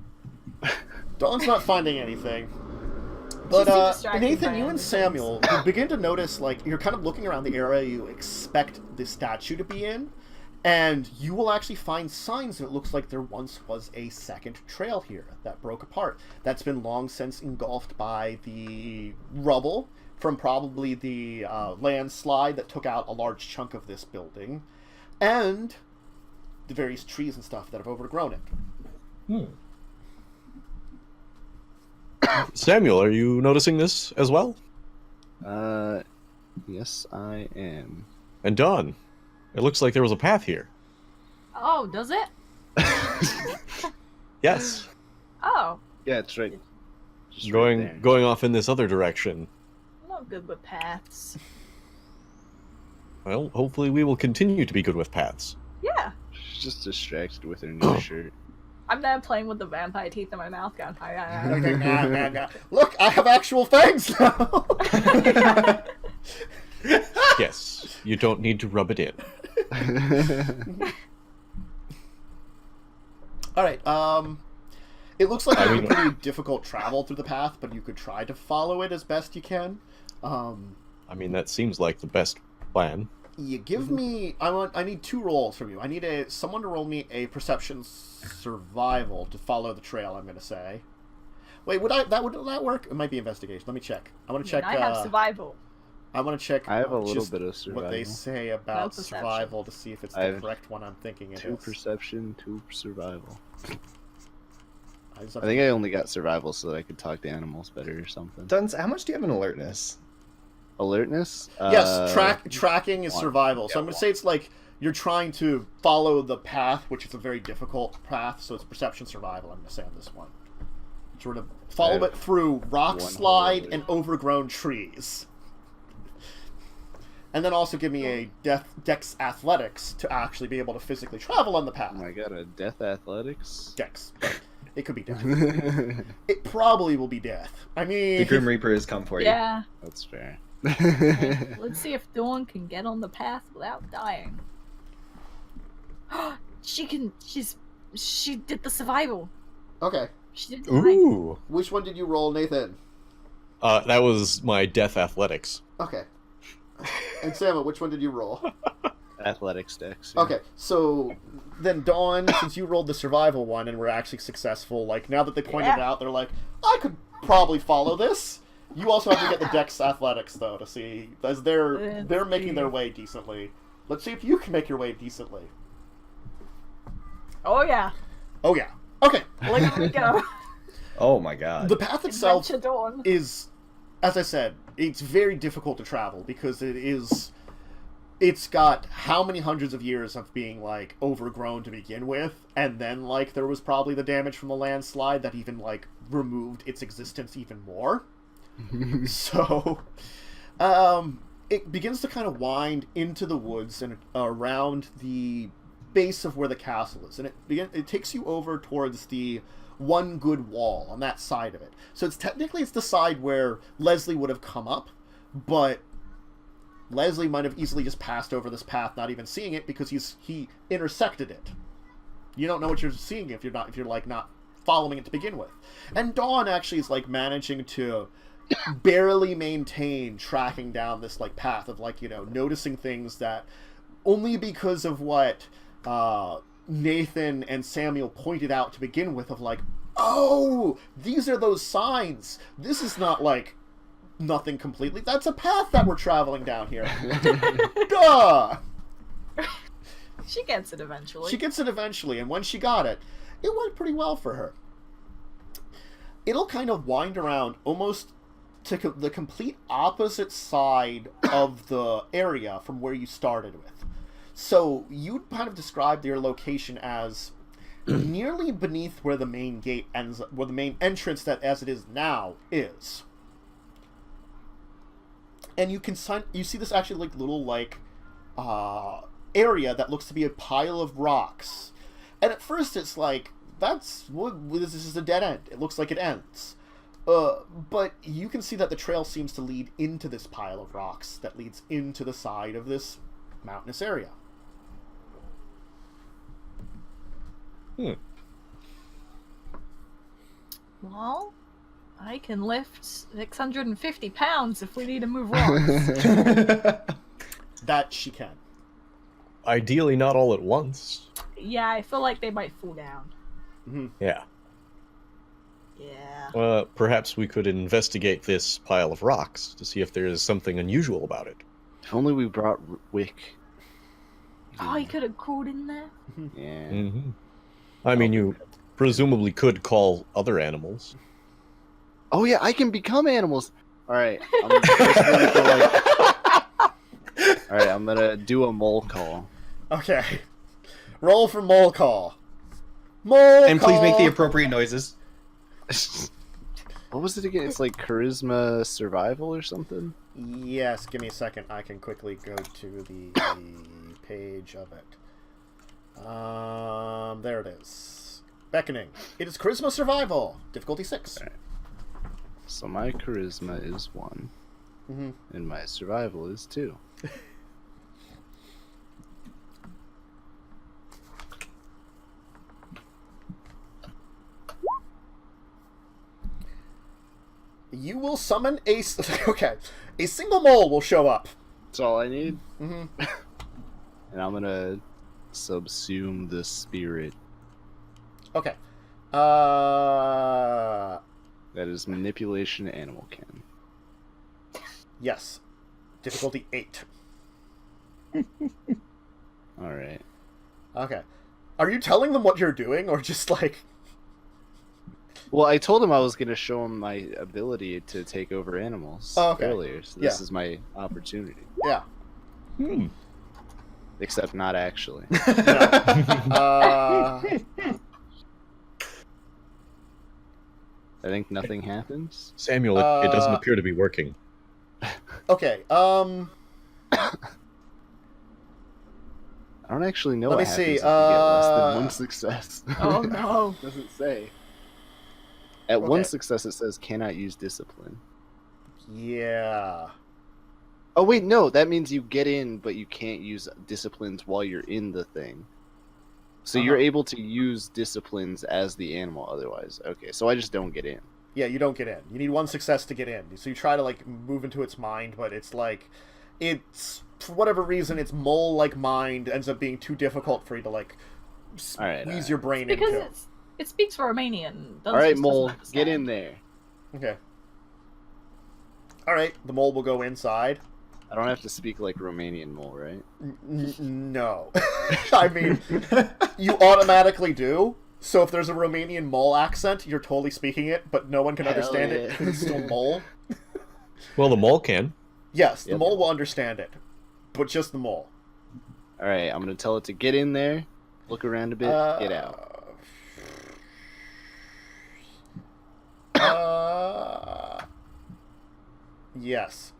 Speaker 1: Dawn's not finding anything.
Speaker 2: She's too
Speaker 1: But
Speaker 2: distracted
Speaker 1: Nathan,
Speaker 2: by
Speaker 1: you
Speaker 2: other
Speaker 1: and
Speaker 2: things.
Speaker 1: Samuel, you begin to notice, like, you're kind of looking around the area you expect the statue to be in, And you will actually find signs that it looks like there once was a second trail here that broke apart. That's been long since engulfed by the rubble from probably the landslide that took out a large chunk of this building, and the various trees and stuff that have overgrown it.
Speaker 4: Samuel, are you noticing this as well?
Speaker 5: Yes, I am.
Speaker 4: And Dawn, it looks like there was a path here.
Speaker 2: Oh, does it?
Speaker 4: Yes.
Speaker 2: Oh,
Speaker 5: Yeah, it's right. Just right there.
Speaker 4: Going off in this other direction.
Speaker 2: I'm not good with paths.
Speaker 4: Well, hopefully we will continue to be good with paths.
Speaker 2: Yeah.
Speaker 5: She's just distracted with her new shirt.
Speaker 2: I'm now playing with the vampire teeth in my mouth going,
Speaker 1: Look, I have actual fangs now!
Speaker 4: Yes, you don't need to rub it in.
Speaker 1: Alright, it looks like a pretty difficult travel through the path, but you could try to follow it as best you can.
Speaker 4: I mean, that seems like the best plan.
Speaker 1: You give me... I need 2 rolls from you. I need someone to roll me a perception survival to follow the trail, I'm going to say. Wait, would that work? It might be investigation. Let me check. I want to check...
Speaker 2: I have survival.
Speaker 1: I want to check...
Speaker 5: I have a little bit of survival.
Speaker 1: What they say about survival to see if it's the correct one I'm thinking it is.
Speaker 5: 2 perception, 2 survival.
Speaker 1: I
Speaker 5: think I only got survival so that I could talk to animals better or something.
Speaker 3: Dunce, how much do you have in alertness?
Speaker 5: Alertness?
Speaker 1: Yes, tracking is survival. So I'm going to say it's like you're trying to follow the path, which is a very difficult path, so it's perception survival, I'm going to say on this one. Sort of follow it through rock slide and overgrown trees. And then also give me a Dex Athletics to actually be able to physically travel on the path.
Speaker 5: Oh my god, a Death Athletics?
Speaker 1: Dex. It could be death. It probably will be death. I mean...
Speaker 3: The Grim Reaper has come for you.
Speaker 2: Yeah.
Speaker 5: That's fair.
Speaker 2: Okay, let's see if Dawn can get on the path without dying. She did the survival.
Speaker 1: Okay.
Speaker 2: She did the survival.
Speaker 4: Ooh.
Speaker 1: Which one did you roll, Nathan?
Speaker 4: That was my Death Athletics.
Speaker 1: Okay. And Sam, which one did you roll?
Speaker 5: Athletics Dex. Yeah.
Speaker 1: Okay, so then Dawn, since you rolled the survival one and were actually successful, like now that they pointed it out, they're like, I could probably follow this. You also have to get the Dex Athletics though to see, as they're making their way decently. Let's see if you can make your way decently.
Speaker 2: Oh yeah.
Speaker 1: Oh yeah. Okay.
Speaker 2: Look we go.
Speaker 3: Oh my god.
Speaker 1: The path itself
Speaker 2: Adventure Dawn.
Speaker 1: is, as I said, it's very difficult to travel because it's got how many hundreds of years of being like overgrown to begin with, and then like there was probably the damage from the landslide that even like removed its existence even more. So it begins to kind of wind into the woods and around the base of where the castle is, and it takes you over towards the one good wall on that side of it. So it's the side where Leslie would have come up, but Leslie might have easily just passed over this path, not even seeing it, because he intersected it. You don't know what you're seeing if you're not following it to begin with. And Dawn actually is like managing to barely maintain tracking down this like path of like, you know, noticing things that only because of what Nathan and Samuel pointed out to begin with, of like, oh, these are those signs. This is not like nothing completely. That's a path that we're traveling down here. Duh!
Speaker 2: She gets it eventually.
Speaker 1: She gets it eventually, and when she got it, it went pretty well for her. It'll kind of wind around almost to the complete opposite side of the area from where you started with. So you kind of described your location as nearly beneath where the main gate ends, where the main entrance that as it is now is. And you see this actually like little like area that looks to be a pile of rocks. And at first it's like, this is a dead end. It looks like it ends. But you can see that the trail seems to lead into this pile of rocks that leads into the side of this mountainous area.
Speaker 2: Well, I can lift 650 pounds if we need to move rocks.
Speaker 1: That she can.
Speaker 4: Ideally, not all at once.
Speaker 2: Yeah, I feel like they might fall down.
Speaker 4: Yeah.
Speaker 2: Yeah.
Speaker 4: Perhaps we could investigate this pile of rocks to see if there is something unusual about it.
Speaker 5: If only we brought Wick.
Speaker 2: Oh, he could have crawled in there.
Speaker 5: Yeah.
Speaker 4: Mm-hmm. I mean, you presumably could call other animals.
Speaker 5: Oh yeah, I can become animals. All right. I'm gonna do a mole call.
Speaker 1: Okay. Roll for mole call. Mole
Speaker 3: And please make the
Speaker 1: call.
Speaker 3: appropriate noises.
Speaker 5: What was it again? It's like charisma survival or something.
Speaker 1: Yes, give me a second. I can quickly go to the page of it. There it is. Beckoning. It is charisma survival. Difficulty 6.
Speaker 5: Right. So my charisma is 1, and my survival is 2.
Speaker 1: You will summon a... Okay. A single mole will show up.
Speaker 5: That's all I need.
Speaker 1: Mm-hmm.
Speaker 5: And I'm gonna subsume the spirit.
Speaker 1: Okay.
Speaker 5: That is manipulation animal can.
Speaker 1: Yes. Difficulty 8.
Speaker 5: Alright.
Speaker 1: Okay. Are you telling them what you're doing, or just like...
Speaker 5: Well, I told him I was gonna show him my ability to take over animals earlier, so this is my opportunity.
Speaker 1: Yeah.
Speaker 5: Except not actually. I think nothing happens.
Speaker 4: Samuel, it doesn't appear to be working.
Speaker 1: Okay,
Speaker 5: I don't actually know
Speaker 1: Let
Speaker 5: what
Speaker 1: me
Speaker 5: happens
Speaker 1: see,
Speaker 5: if you get less than 1 success.
Speaker 2: Oh no.
Speaker 5: Doesn't say. At 1
Speaker 1: Okay.
Speaker 5: success it says cannot use discipline.
Speaker 1: yeah.
Speaker 5: Oh wait, no, that means you get in, but you can't use disciplines while you're in the thing. So you're able to use disciplines as the animal otherwise. Okay, so I just don't get in.
Speaker 1: Yeah, you don't get in. You need 1 success to get in. So you try to, like, move into its mind, but it's like... It's... For whatever reason, its mole-like mind ends up being too difficult for you to, like, squeeze your brain
Speaker 2: Because
Speaker 1: into.
Speaker 2: it speaks Romanian. Dunce
Speaker 5: Alright,
Speaker 2: just
Speaker 5: mole,
Speaker 2: doesn't
Speaker 5: get
Speaker 2: understand.
Speaker 5: in there.
Speaker 1: Okay. Alright, the mole will go inside.
Speaker 5: I don't have to speak like Romanian mole, right?
Speaker 1: No. I mean, you automatically do. So if there's a Romanian mole accent, you're totally speaking it, but no one can
Speaker 5: Hell
Speaker 1: understand
Speaker 5: yeah.
Speaker 1: it because it's still mole.
Speaker 4: Well, the mole can.
Speaker 1: Yes, the
Speaker 5: Yep.
Speaker 1: mole will understand it, but just the mole.
Speaker 5: Alright, I'm gonna tell it to get in there, look around a bit, get out.
Speaker 1: Yes.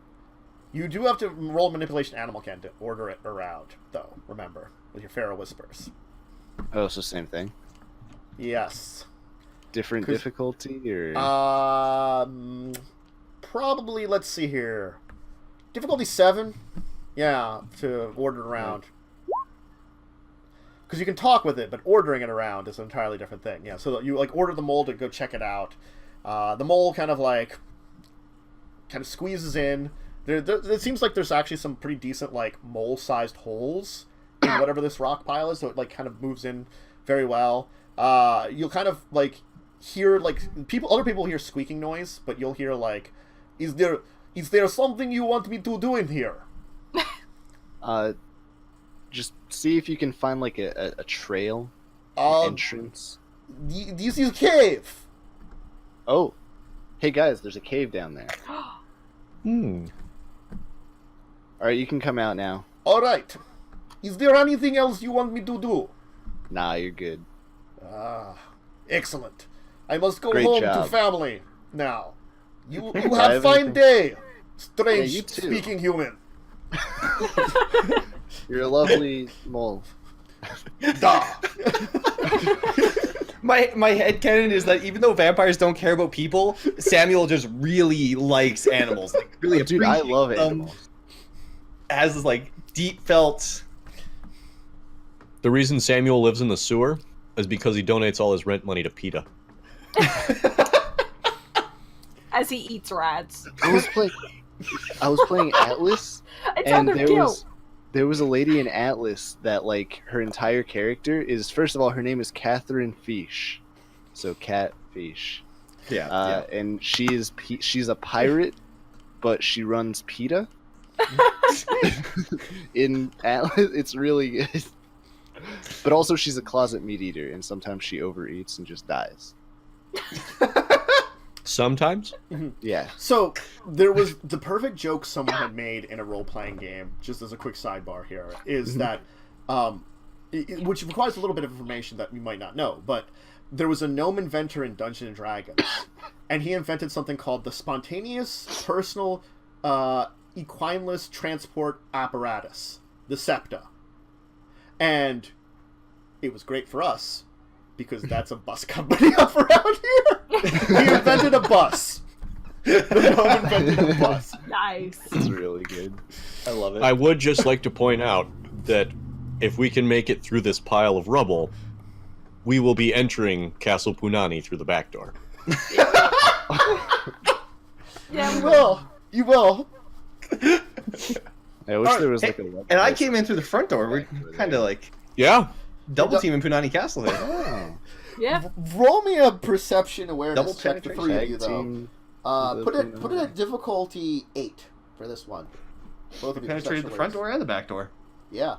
Speaker 1: You do have to roll manipulation animal can to order it around, though, remember, with your Pharaoh Whispers.
Speaker 5: Oh, so same thing.
Speaker 1: Yes.
Speaker 5: Different
Speaker 1: 'Cause-
Speaker 5: difficulty, or...
Speaker 1: Probably, let's see here. Difficulty 7? Yeah, to order it around. Because you can talk with it, but ordering it around is an entirely different thing. Yeah, so you, like, order the mole to go check it out. The mole kind of squeezes in. It seems like there's actually some pretty decent, like, mole-sized holes in whatever this rock pile is, so it, like, kind of moves in very well. You'll kind of, like, hear, like, other people hear squeaking noise, but you'll hear, like, is there something you want me to do in here?
Speaker 5: Just see if you can find, like, a trail,
Speaker 1: Um,
Speaker 5: entrance.
Speaker 1: This is cave.
Speaker 5: Oh! Hey guys, there's a cave down there. Alright, you can come out now.
Speaker 1: All right. Is there anything else you want me to do?
Speaker 5: Nah, you're good.
Speaker 1: Excellent. I must go
Speaker 5: Great
Speaker 1: home
Speaker 5: job.
Speaker 1: to family now. You
Speaker 5: I
Speaker 1: have
Speaker 5: have
Speaker 1: fine
Speaker 5: anything?
Speaker 1: day, strange
Speaker 5: Yeah, you too.
Speaker 1: speaking human.
Speaker 5: You're a lovely mole.
Speaker 1: Da.
Speaker 3: My headcanon is that even though vampires don't care about people, Samuel just really likes animals. Like, really
Speaker 5: Dude, I
Speaker 3: appreciates
Speaker 5: love
Speaker 3: them,
Speaker 5: animals.
Speaker 3: Has this, like, deep felt...
Speaker 4: The reason Samuel lives in the sewer is because he donates all his rent money to PETA.
Speaker 2: As he eats rats.
Speaker 5: I was playing Atlas,
Speaker 2: It's
Speaker 5: and
Speaker 2: under
Speaker 5: there
Speaker 2: guilt.
Speaker 5: was There was a lady in Atlas that, like, her entire character is, first of all, her name is Catherine Fish. So, Cat Fish.
Speaker 3: Yeah.
Speaker 5: And she's a pirate, but she runs PETA. In Atlas, it's really good. But also, she's a closet meat eater, and sometimes she overeats and just dies.
Speaker 4: Sometimes.
Speaker 5: Yeah.
Speaker 1: So there was the perfect joke someone had made in a role-playing game. Just as a quick sidebar here, is that, which requires a little bit of information that we might not know, but there was a gnome inventor in Dungeons and Dragons, and he invented something called the Spontaneous Personal Equineless Transport Apparatus, the SEPTA, and it was great for us because that's a bus company up around here. He invented a bus. The gnome invented a bus.
Speaker 2: Nice.
Speaker 5: It's really good.
Speaker 3: I love it.
Speaker 4: I would just like to point out that if we can make it through this pile of rubble, we will be entering Castle Punani through the back door.
Speaker 2: Yeah,
Speaker 1: You will. You will.
Speaker 5: I wish there was like a.
Speaker 3: And I came in through the front door. We're kind of like
Speaker 4: Yeah.
Speaker 3: double teaming Punani Castle here.
Speaker 5: Oh.
Speaker 2: Yeah.
Speaker 1: Roll me a perception
Speaker 3: Double
Speaker 1: awareness check, the
Speaker 3: penetration.
Speaker 1: three of you,
Speaker 5: Tag
Speaker 1: though.
Speaker 5: team.
Speaker 1: Put it at difficulty 8 for this one. Both of you
Speaker 3: Penetrated the
Speaker 1: perception
Speaker 3: front
Speaker 1: awareness.
Speaker 3: door and the back door.
Speaker 1: Yeah.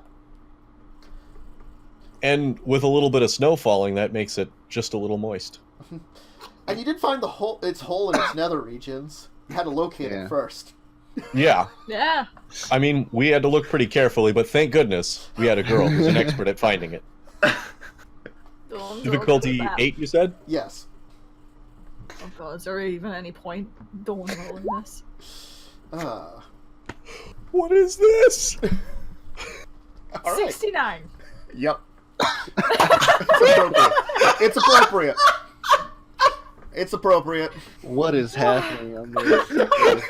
Speaker 4: And with a little bit of snow falling, that makes it just a little moist.
Speaker 1: And you did find its hole in its nether regions. You had to locate
Speaker 5: Yeah.
Speaker 1: it first.
Speaker 4: Yeah.
Speaker 2: Yeah.
Speaker 4: I mean, we had to look pretty carefully, but thank goodness we had a girl who's an expert at finding it.
Speaker 2: Don't
Speaker 4: Difficulty
Speaker 2: go to the
Speaker 4: 8, you said?
Speaker 1: Yes.
Speaker 2: Oh god, is there even any point Dawn rolling this?
Speaker 4: What is this?
Speaker 1: All right.
Speaker 2: 69.
Speaker 1: Yep. It's appropriate. It's appropriate.
Speaker 5: What is happening on this?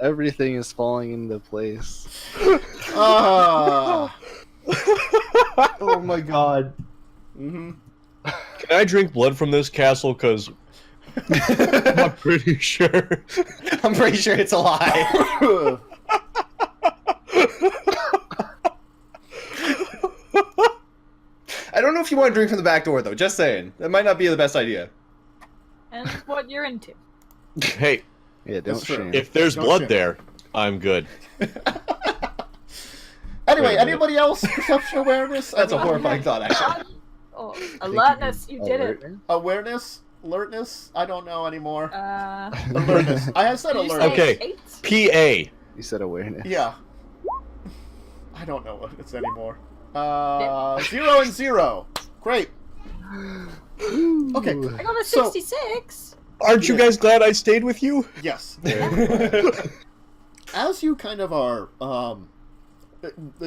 Speaker 5: Everything is falling into place.
Speaker 1: Ah.
Speaker 3: Oh my god.
Speaker 1: Mm-hmm.
Speaker 4: Can I drink blood from this castle? Because I'm pretty sure.
Speaker 3: I'm pretty sure it's a lie. I don't know if you want to drink from the back door, though. Just saying. That might not be the best idea.
Speaker 2: And what you're into.
Speaker 4: Hey,
Speaker 5: Yeah, don't
Speaker 1: That's true.
Speaker 5: shame.
Speaker 4: if there's
Speaker 1: Don't
Speaker 4: blood
Speaker 1: shit.
Speaker 4: there, I'm good.
Speaker 1: Anyway,
Speaker 4: Wait a minute.
Speaker 1: anybody else perception awareness?
Speaker 3: That's a
Speaker 1: Anyone?
Speaker 3: horrifying thought, actually.
Speaker 2: Oh, alertness, you did it.
Speaker 1: Awareness? Alertness? I don't know anymore.
Speaker 2: Alertness.
Speaker 1: Alertness. I said
Speaker 2: Did you
Speaker 1: alertness.
Speaker 2: say
Speaker 4: Okay.
Speaker 2: 8?
Speaker 4: PA.
Speaker 5: You said awareness.
Speaker 1: Yeah. I don't know what it's anymore. 0 and 0. Great. Okay.
Speaker 2: I got a
Speaker 1: So-
Speaker 2: 66.
Speaker 4: Aren't you guys glad I stayed with you?
Speaker 1: Yes. As you kind of are,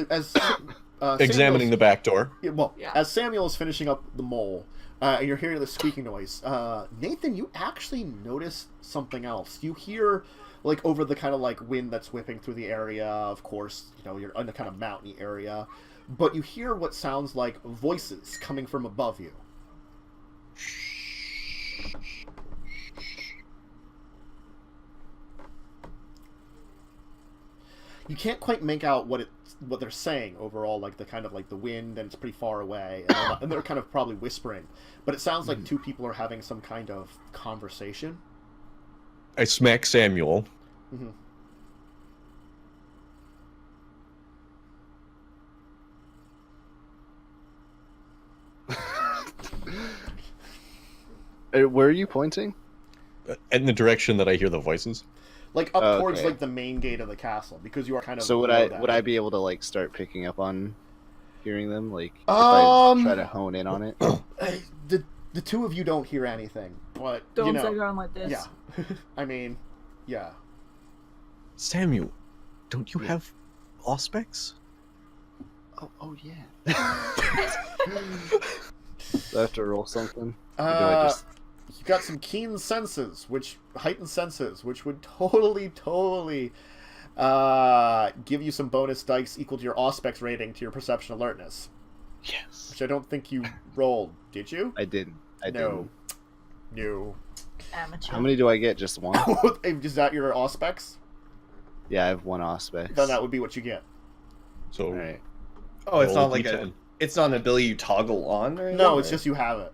Speaker 1: as
Speaker 4: Examining the back door.
Speaker 2: Yeah.
Speaker 1: as Samuel is finishing up the mole, and you're hearing the squeaking noise, Nathan, you actually notice something else. You hear, like, over the kind of, like, wind that's whipping through the area, of course, you know, you're in a kind of mountainy area, but you hear what sounds like voices coming from above you. You can't quite make out what they're saying overall, like the kind of like the wind, and it's pretty far away, and they're kind of probably whispering, but it sounds like two people are having some kind of conversation.
Speaker 4: I smack Samuel.
Speaker 1: Mm-hmm.
Speaker 5: Where are you pointing?
Speaker 4: In the direction that I hear the voices.
Speaker 1: Like up
Speaker 5: Oh,
Speaker 1: towards
Speaker 5: okay.
Speaker 1: like the main gate of the castle, because you are kind of.
Speaker 5: So would
Speaker 1: below
Speaker 5: I
Speaker 1: that.
Speaker 5: would I be able to like start picking up on hearing them? Like if
Speaker 1: Um,
Speaker 5: I try to hone in on it.
Speaker 1: The two of you don't hear anything, but you
Speaker 2: Don't
Speaker 1: know,
Speaker 2: say going like this.
Speaker 1: yeah. I mean, yeah.
Speaker 4: Samuel, don't you have auspex?
Speaker 5: Oh yeah. Do I have to roll something? Or do I
Speaker 1: Uh,
Speaker 5: just...
Speaker 1: you got some keen senses, heightened senses, which would totally give you some bonus dice equal to your auspex rating to your perception alertness.
Speaker 5: Yes.
Speaker 1: Which I don't think you rolled, did you?
Speaker 5: I didn't.
Speaker 1: No.
Speaker 2: Amateur.
Speaker 5: How many do I get? Just one?
Speaker 1: Is that your auspex?
Speaker 5: Yeah, I have one aspect.
Speaker 1: Then that would be what you get.
Speaker 4: So
Speaker 5: All right.
Speaker 3: Oh, it's
Speaker 4: roll
Speaker 3: not like
Speaker 4: D10.
Speaker 3: it's not an ability you toggle on or anything?
Speaker 1: No, it's just you have it.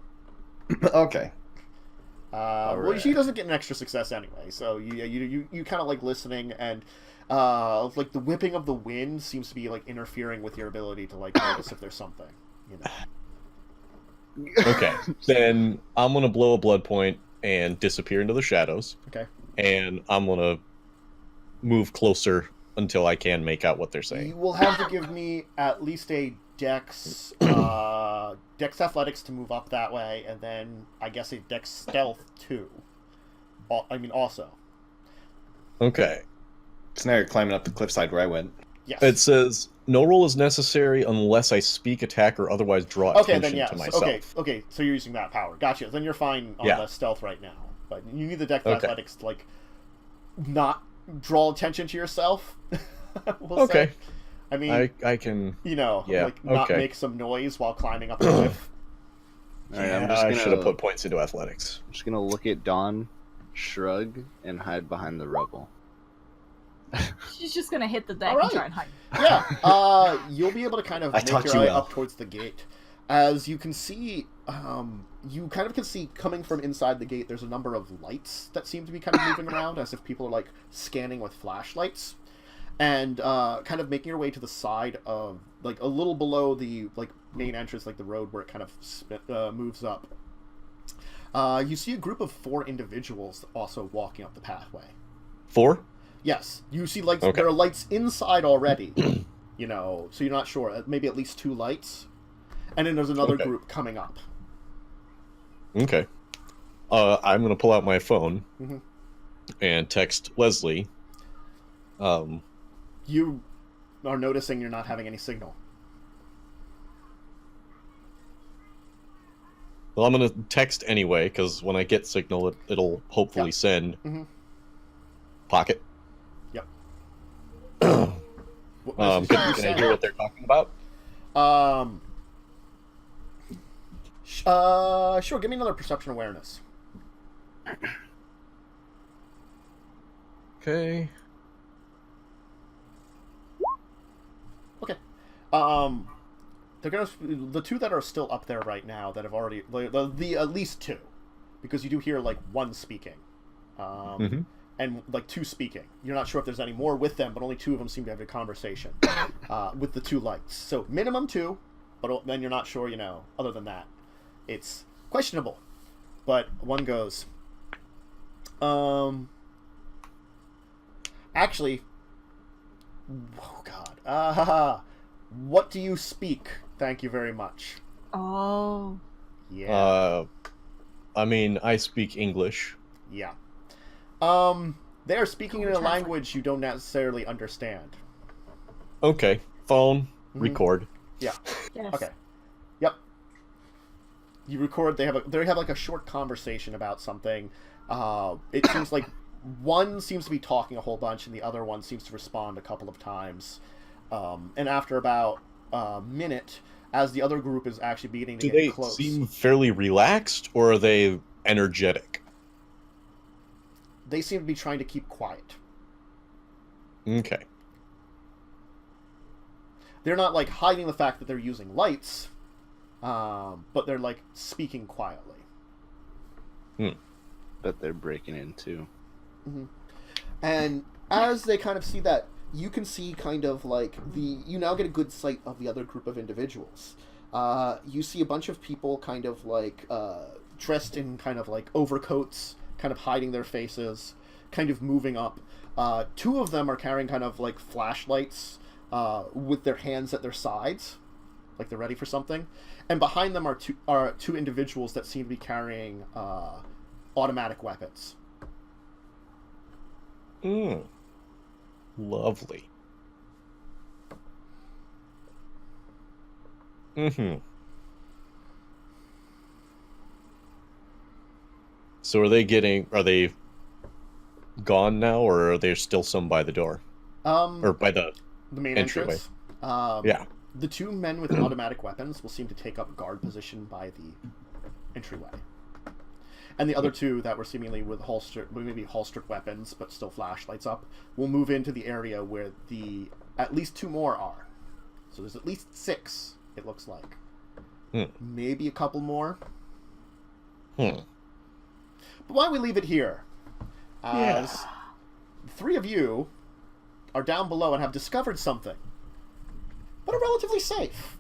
Speaker 3: Okay.
Speaker 1: Well,
Speaker 5: Alright.
Speaker 1: she doesn't get an extra success anyway, so you kind of like listening, and like the whipping of the wind seems to be like interfering with your ability to like notice if there's something, you know.
Speaker 4: Okay, then I'm gonna blow a blood point and disappear into the shadows,
Speaker 1: Okay.
Speaker 4: and I'm gonna move closer until I can make out what they're saying.
Speaker 1: You will have to give me at least a dex athletics to move up that way, and then I guess a dex stealth too. Also.
Speaker 4: Okay.
Speaker 3: So now you're climbing up the cliffside where I went.
Speaker 1: Yes.
Speaker 4: It says no roll is necessary unless I speak, attack, or otherwise draw
Speaker 1: Okay,
Speaker 4: attention
Speaker 1: then yes.
Speaker 4: to myself.
Speaker 1: Okay, so you're using that power. Gotcha. Then you're fine on
Speaker 4: Yeah.
Speaker 1: the stealth right now. But you need the dex
Speaker 4: Okay.
Speaker 1: athletics to like not draw attention to yourself. we'll
Speaker 4: Okay.
Speaker 1: say. I mean,
Speaker 4: I can.
Speaker 1: you know,
Speaker 4: Yeah,
Speaker 1: like not
Speaker 4: okay.
Speaker 1: make some noise while climbing up a cliff.
Speaker 5: All right,
Speaker 4: I should have put points into athletics.
Speaker 5: I'm just gonna look at Dawn, shrug, and hide behind the rubble.
Speaker 2: She's just gonna hit the deck
Speaker 1: All
Speaker 2: and
Speaker 1: right.
Speaker 2: try and hide.
Speaker 1: Yeah, you'll be able to kind of
Speaker 3: I
Speaker 1: make
Speaker 3: taught
Speaker 1: your
Speaker 3: you
Speaker 1: way
Speaker 3: well.
Speaker 1: up towards the gate. As you can see, you kind of can see coming from inside the gate, there's a number of lights that seem to be kind of moving around, as if people are like scanning with flashlights. And kind of making your way to the side of, like, a little below the like main entrance, like the road where it kind of moves up. You see a group of 4 individuals also walking up the pathway.
Speaker 4: 4?
Speaker 1: Yes, you see lights.
Speaker 4: Okay.
Speaker 1: There are lights inside already. You know, so you're not sure. Maybe at least 2 lights, and then there's another
Speaker 4: Okay.
Speaker 1: group coming up.
Speaker 4: Okay. I'm gonna pull out my phone
Speaker 1: Mhm.
Speaker 4: and text Leslie.
Speaker 1: You are noticing you're not having any signal.
Speaker 4: Well, I'm gonna text anyway because when I get signal, it'll hopefully
Speaker 1: Yeah.
Speaker 4: send.
Speaker 1: Mhm.
Speaker 4: Pocket.
Speaker 1: Yep. What message did you
Speaker 4: Can I
Speaker 1: send?
Speaker 4: hear what they're talking about?
Speaker 1: Sure. Give me another perception awareness.
Speaker 4: Okay.
Speaker 1: Okay. They're gonna the 2 that are still up there right now that have already the at least 2, because you do hear like 1 speaking, and like 2 speaking. You're not sure if there's any more with them, but only 2 of them seem to have a conversation with the 2 lights. So minimum 2, but then you're not sure. You know, other than that, it's questionable. But one goes, actually, oh God, what do you speak? Thank you very much.
Speaker 2: Oh.
Speaker 1: Yeah.
Speaker 4: I mean, I speak English.
Speaker 1: Yeah. They are speaking in a language you don't necessarily understand.
Speaker 4: Okay. Phone. Record.
Speaker 1: Yeah.
Speaker 2: Yes.
Speaker 1: Okay. Yep. You record. They have like a short conversation about something. It seems like one seems to be talking a whole bunch, and the other one seems to respond a couple of times. And after about a minute, as the other group is actually beginning to
Speaker 4: Do
Speaker 1: get
Speaker 4: they
Speaker 1: close,
Speaker 4: seem fairly relaxed, or are they energetic?
Speaker 1: they seem to be trying to keep quiet.
Speaker 4: Okay.
Speaker 1: They're not like hiding the fact that they're using lights, but they're like speaking quietly.
Speaker 5: Bet they're breaking in too.
Speaker 1: And as they kind of see that, you can see kind of like you now get a good sight of the other group of individuals. You see a bunch of people kind of like dressed in kind of like overcoats, kind of hiding their faces, kind of moving up. 2 of them are carrying kind of like flashlights with their hands at their sides, like they're ready for something. And behind them are two individuals that seem to be carrying automatic weapons.
Speaker 4: Lovely. So are they gone now, or are there still some by the door? Or by the
Speaker 1: main
Speaker 4: entryway?
Speaker 1: entrance.
Speaker 4: Yeah.
Speaker 1: The 2 men with automatic weapons will seem to take up guard position by the entryway. And the other 2 that were seemingly with maybe holstered weapons, but still flashlights up, will move into the area where at least 2 more are. So there's at least 6, it looks like.
Speaker 4: Hmm.
Speaker 1: Maybe a couple more.
Speaker 4: Hmm.
Speaker 1: But why don't we leave it here? As 3 of you are down below and have discovered something, but are relatively safe.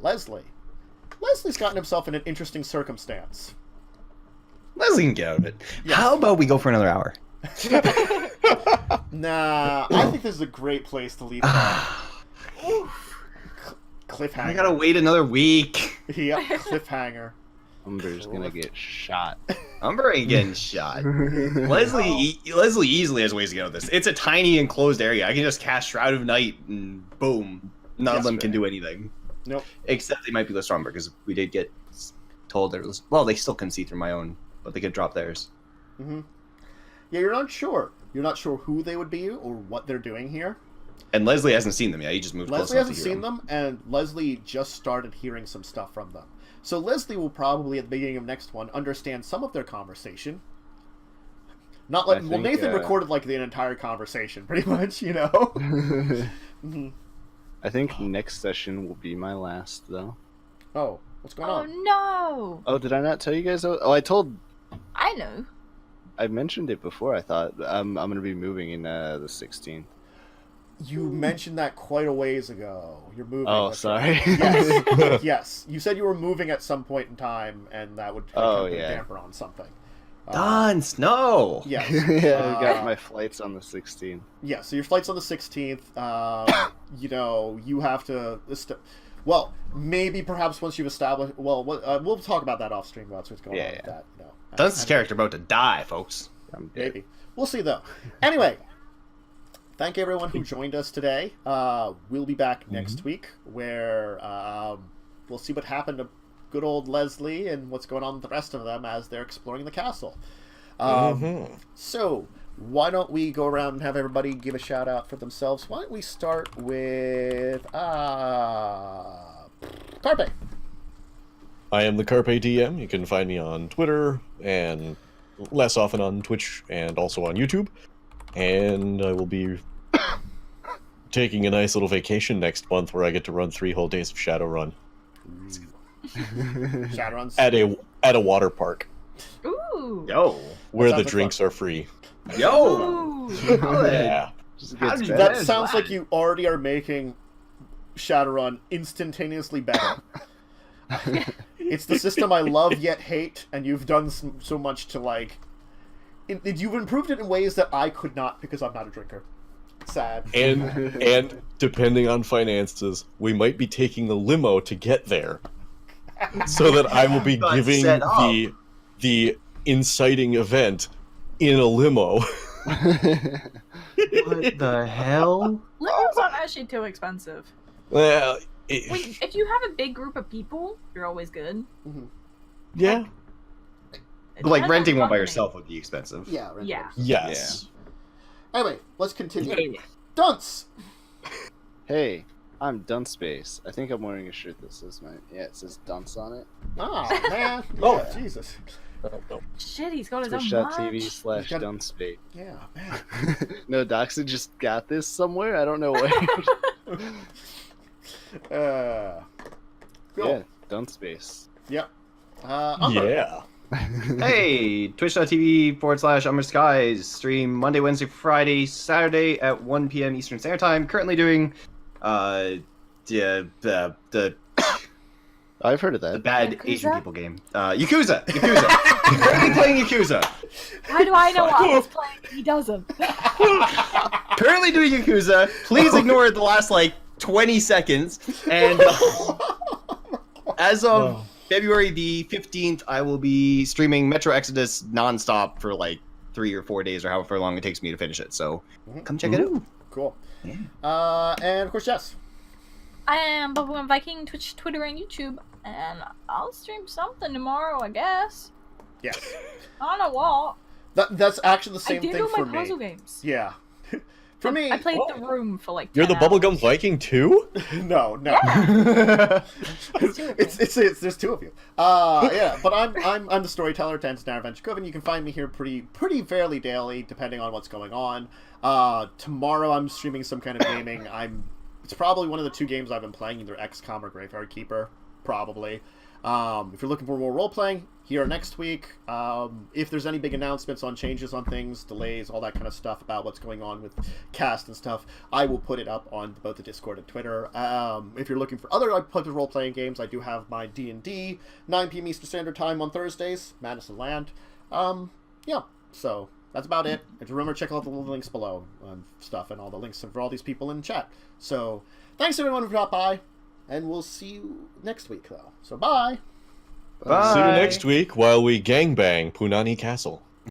Speaker 1: Leslie's gotten himself in an interesting circumstance.
Speaker 3: Leslie can get out of it.
Speaker 1: Yes.
Speaker 3: How about we go for another hour?
Speaker 1: Nah, I think this is a great place to leave it off. Cliffhanger.
Speaker 3: I gotta wait another week.
Speaker 1: Yep, cliffhanger.
Speaker 5: Umber's gonna get shot.
Speaker 3: Umber ain't getting shot. Leslie easily has ways to get out of this. It's a tiny enclosed area. I can just cast Shroud of Night and boom. None of them can do anything.
Speaker 1: Nope.
Speaker 3: Except they might be less stronger because we did get told they're well, they still can see through my own, but they could drop theirs.
Speaker 1: Mm-hmm. Yeah, you're not sure. You're not sure who they would be or what they're doing here.
Speaker 3: And Leslie hasn't seen them yet. He just moved close
Speaker 1: Leslie
Speaker 3: enough
Speaker 1: hasn't
Speaker 3: to hear
Speaker 1: seen them, and Leslie just started hearing some stuff from them. So Leslie will probably, at the beginning of next one, understand some of their conversation. Not like Nathan recorded like the entire conversation, pretty much, you know. Mm-hmm.
Speaker 5: I think next session will be my last, though.
Speaker 1: Oh, what's going on?
Speaker 2: Oh no!
Speaker 5: Oh, did I not tell you guys? Oh, I told.
Speaker 2: I know.
Speaker 5: I mentioned it before. I thought I'm gonna be moving in the 16th.
Speaker 1: You mentioned that quite a ways ago. You're moving.
Speaker 5: Oh,
Speaker 1: that's
Speaker 5: sorry.
Speaker 1: right. Yes, yes. You said you were moving at some point in time, and that would put a damper on something.
Speaker 3: Dunce, no!
Speaker 1: Yes.
Speaker 5: Yeah, I got my flights on the 16th.
Speaker 1: Yeah, so your flight's on the 16th. You know, you have to... Well, maybe perhaps once you've established... Well, we'll talk about that off stream about what's going on with that. You know,
Speaker 3: Dunce's character about to die, folks.
Speaker 1: Maybe. We'll see, though. Anyway, thank everyone who joined us today. We'll be back next week, where we'll see what happened to good old Leslie and what's going on with the rest of them as they're exploring the castle. So, why don't we go around and have everybody give a shout out for themselves? Why don't we start with Carpe?
Speaker 4: I am the CarpeDM. You can find me on Twitter and less often on Twitch and also on YouTube. And I will be taking a nice little vacation next month where I get to run 3 whole days of Shadowrun.
Speaker 1: Shadowruns
Speaker 4: at a water park.
Speaker 2: Ooh.
Speaker 3: Yo.
Speaker 4: Where
Speaker 1: That
Speaker 4: the
Speaker 1: sounds
Speaker 4: drinks are free.
Speaker 3: Yo!
Speaker 4: Yeah.
Speaker 1: That sounds like you already are making Shadowrun instantaneously better. It's the system I love yet hate, and you've done so much to, like... You've improved it in ways that I could not because I'm not a drinker. Sad.
Speaker 4: And depending on finances, we might be taking the limo to get there. So that I will be giving the inciting event in a limo.
Speaker 3: What the hell?
Speaker 2: Limos aren't actually too expensive.
Speaker 4: Well,
Speaker 2: If you have a big group of people, you're always good.
Speaker 4: yeah.
Speaker 2: It
Speaker 3: Like
Speaker 2: depends
Speaker 3: renting
Speaker 2: on
Speaker 3: one by
Speaker 2: company.
Speaker 3: yourself would be expensive.
Speaker 1: Yeah. Right.
Speaker 2: Yeah.
Speaker 4: Yes.
Speaker 1: Anyway, let's continue. Dunce!
Speaker 5: Hey, I'm Dunce Space. I think I'm wearing a shirt that says it says Dunce on it.
Speaker 1: Oh, man.
Speaker 4: Oh.
Speaker 1: Yeah, Jesus.
Speaker 2: Shit, he's got his own
Speaker 5: Twitch.tv/DunceBait.
Speaker 1: Yeah, man.
Speaker 5: No, Doxa just got this somewhere. I don't know where.
Speaker 1: Cool.
Speaker 5: Yeah, Dunce Space.
Speaker 1: Yep. Umber.
Speaker 4: Yeah.
Speaker 3: Hey, twitch.tv/Umber Skies. Stream Monday, Wednesday, Friday, Saturday at 1 p.m. Eastern Standard Time. Currently doing the
Speaker 5: I've heard of that.
Speaker 3: the bad
Speaker 2: Yakuza?
Speaker 3: Asian people game. Yakuza. Currently playing Yakuza.
Speaker 2: How do I know what I was playing? He doesn't.
Speaker 3: Currently doing Yakuza. Please ignore the last 20 seconds. And as of February the 15th, I will be streaming Metro Exodus nonstop for 3 or 4 days or however long it takes me to finish it. So come check it out.
Speaker 1: Cool.
Speaker 3: Yeah.
Speaker 1: And of course, Jess.
Speaker 2: I am Bubblegum Viking, Twitch, Twitter, and YouTube, and I'll stream something tomorrow, I guess.
Speaker 1: Yes.
Speaker 2: I don't know what.
Speaker 1: That's actually the same
Speaker 2: I do
Speaker 1: thing
Speaker 2: know
Speaker 1: for
Speaker 2: my
Speaker 1: me.
Speaker 2: puzzle games.
Speaker 1: Yeah. For me,
Speaker 2: I played The Room for 10
Speaker 4: You're the
Speaker 2: hours.
Speaker 4: Bubblegum Viking too?
Speaker 1: no. It's there's 2 of you. Yeah, but I'm the storyteller, Dracovin. You can find me here pretty fairly daily, depending on what's going on. Tomorrow I'm streaming some kind of gaming. I'm It's probably one of the 2 games I've been playing, either XCOM or Graveyard Keeper, probably. If you're looking for more role-playing, here next week. If there's any big announcements on changes on things, delays, all that kind of stuff about what's going on with cast and stuff, I will put it up on both the Discord and Twitter. If you're looking for other types of role-playing games, I do have my D&D, 9 p.m. Eastern Standard Time on Thursdays, Madison Land. Yeah, so that's about it. And remember, check out the links below and stuff, and all the links for all these people in chat. So, thanks everyone who dropped by, and we'll see you next week, though. So, bye!
Speaker 3: Bye.
Speaker 4: See you next week while we gangbang Punani Castle.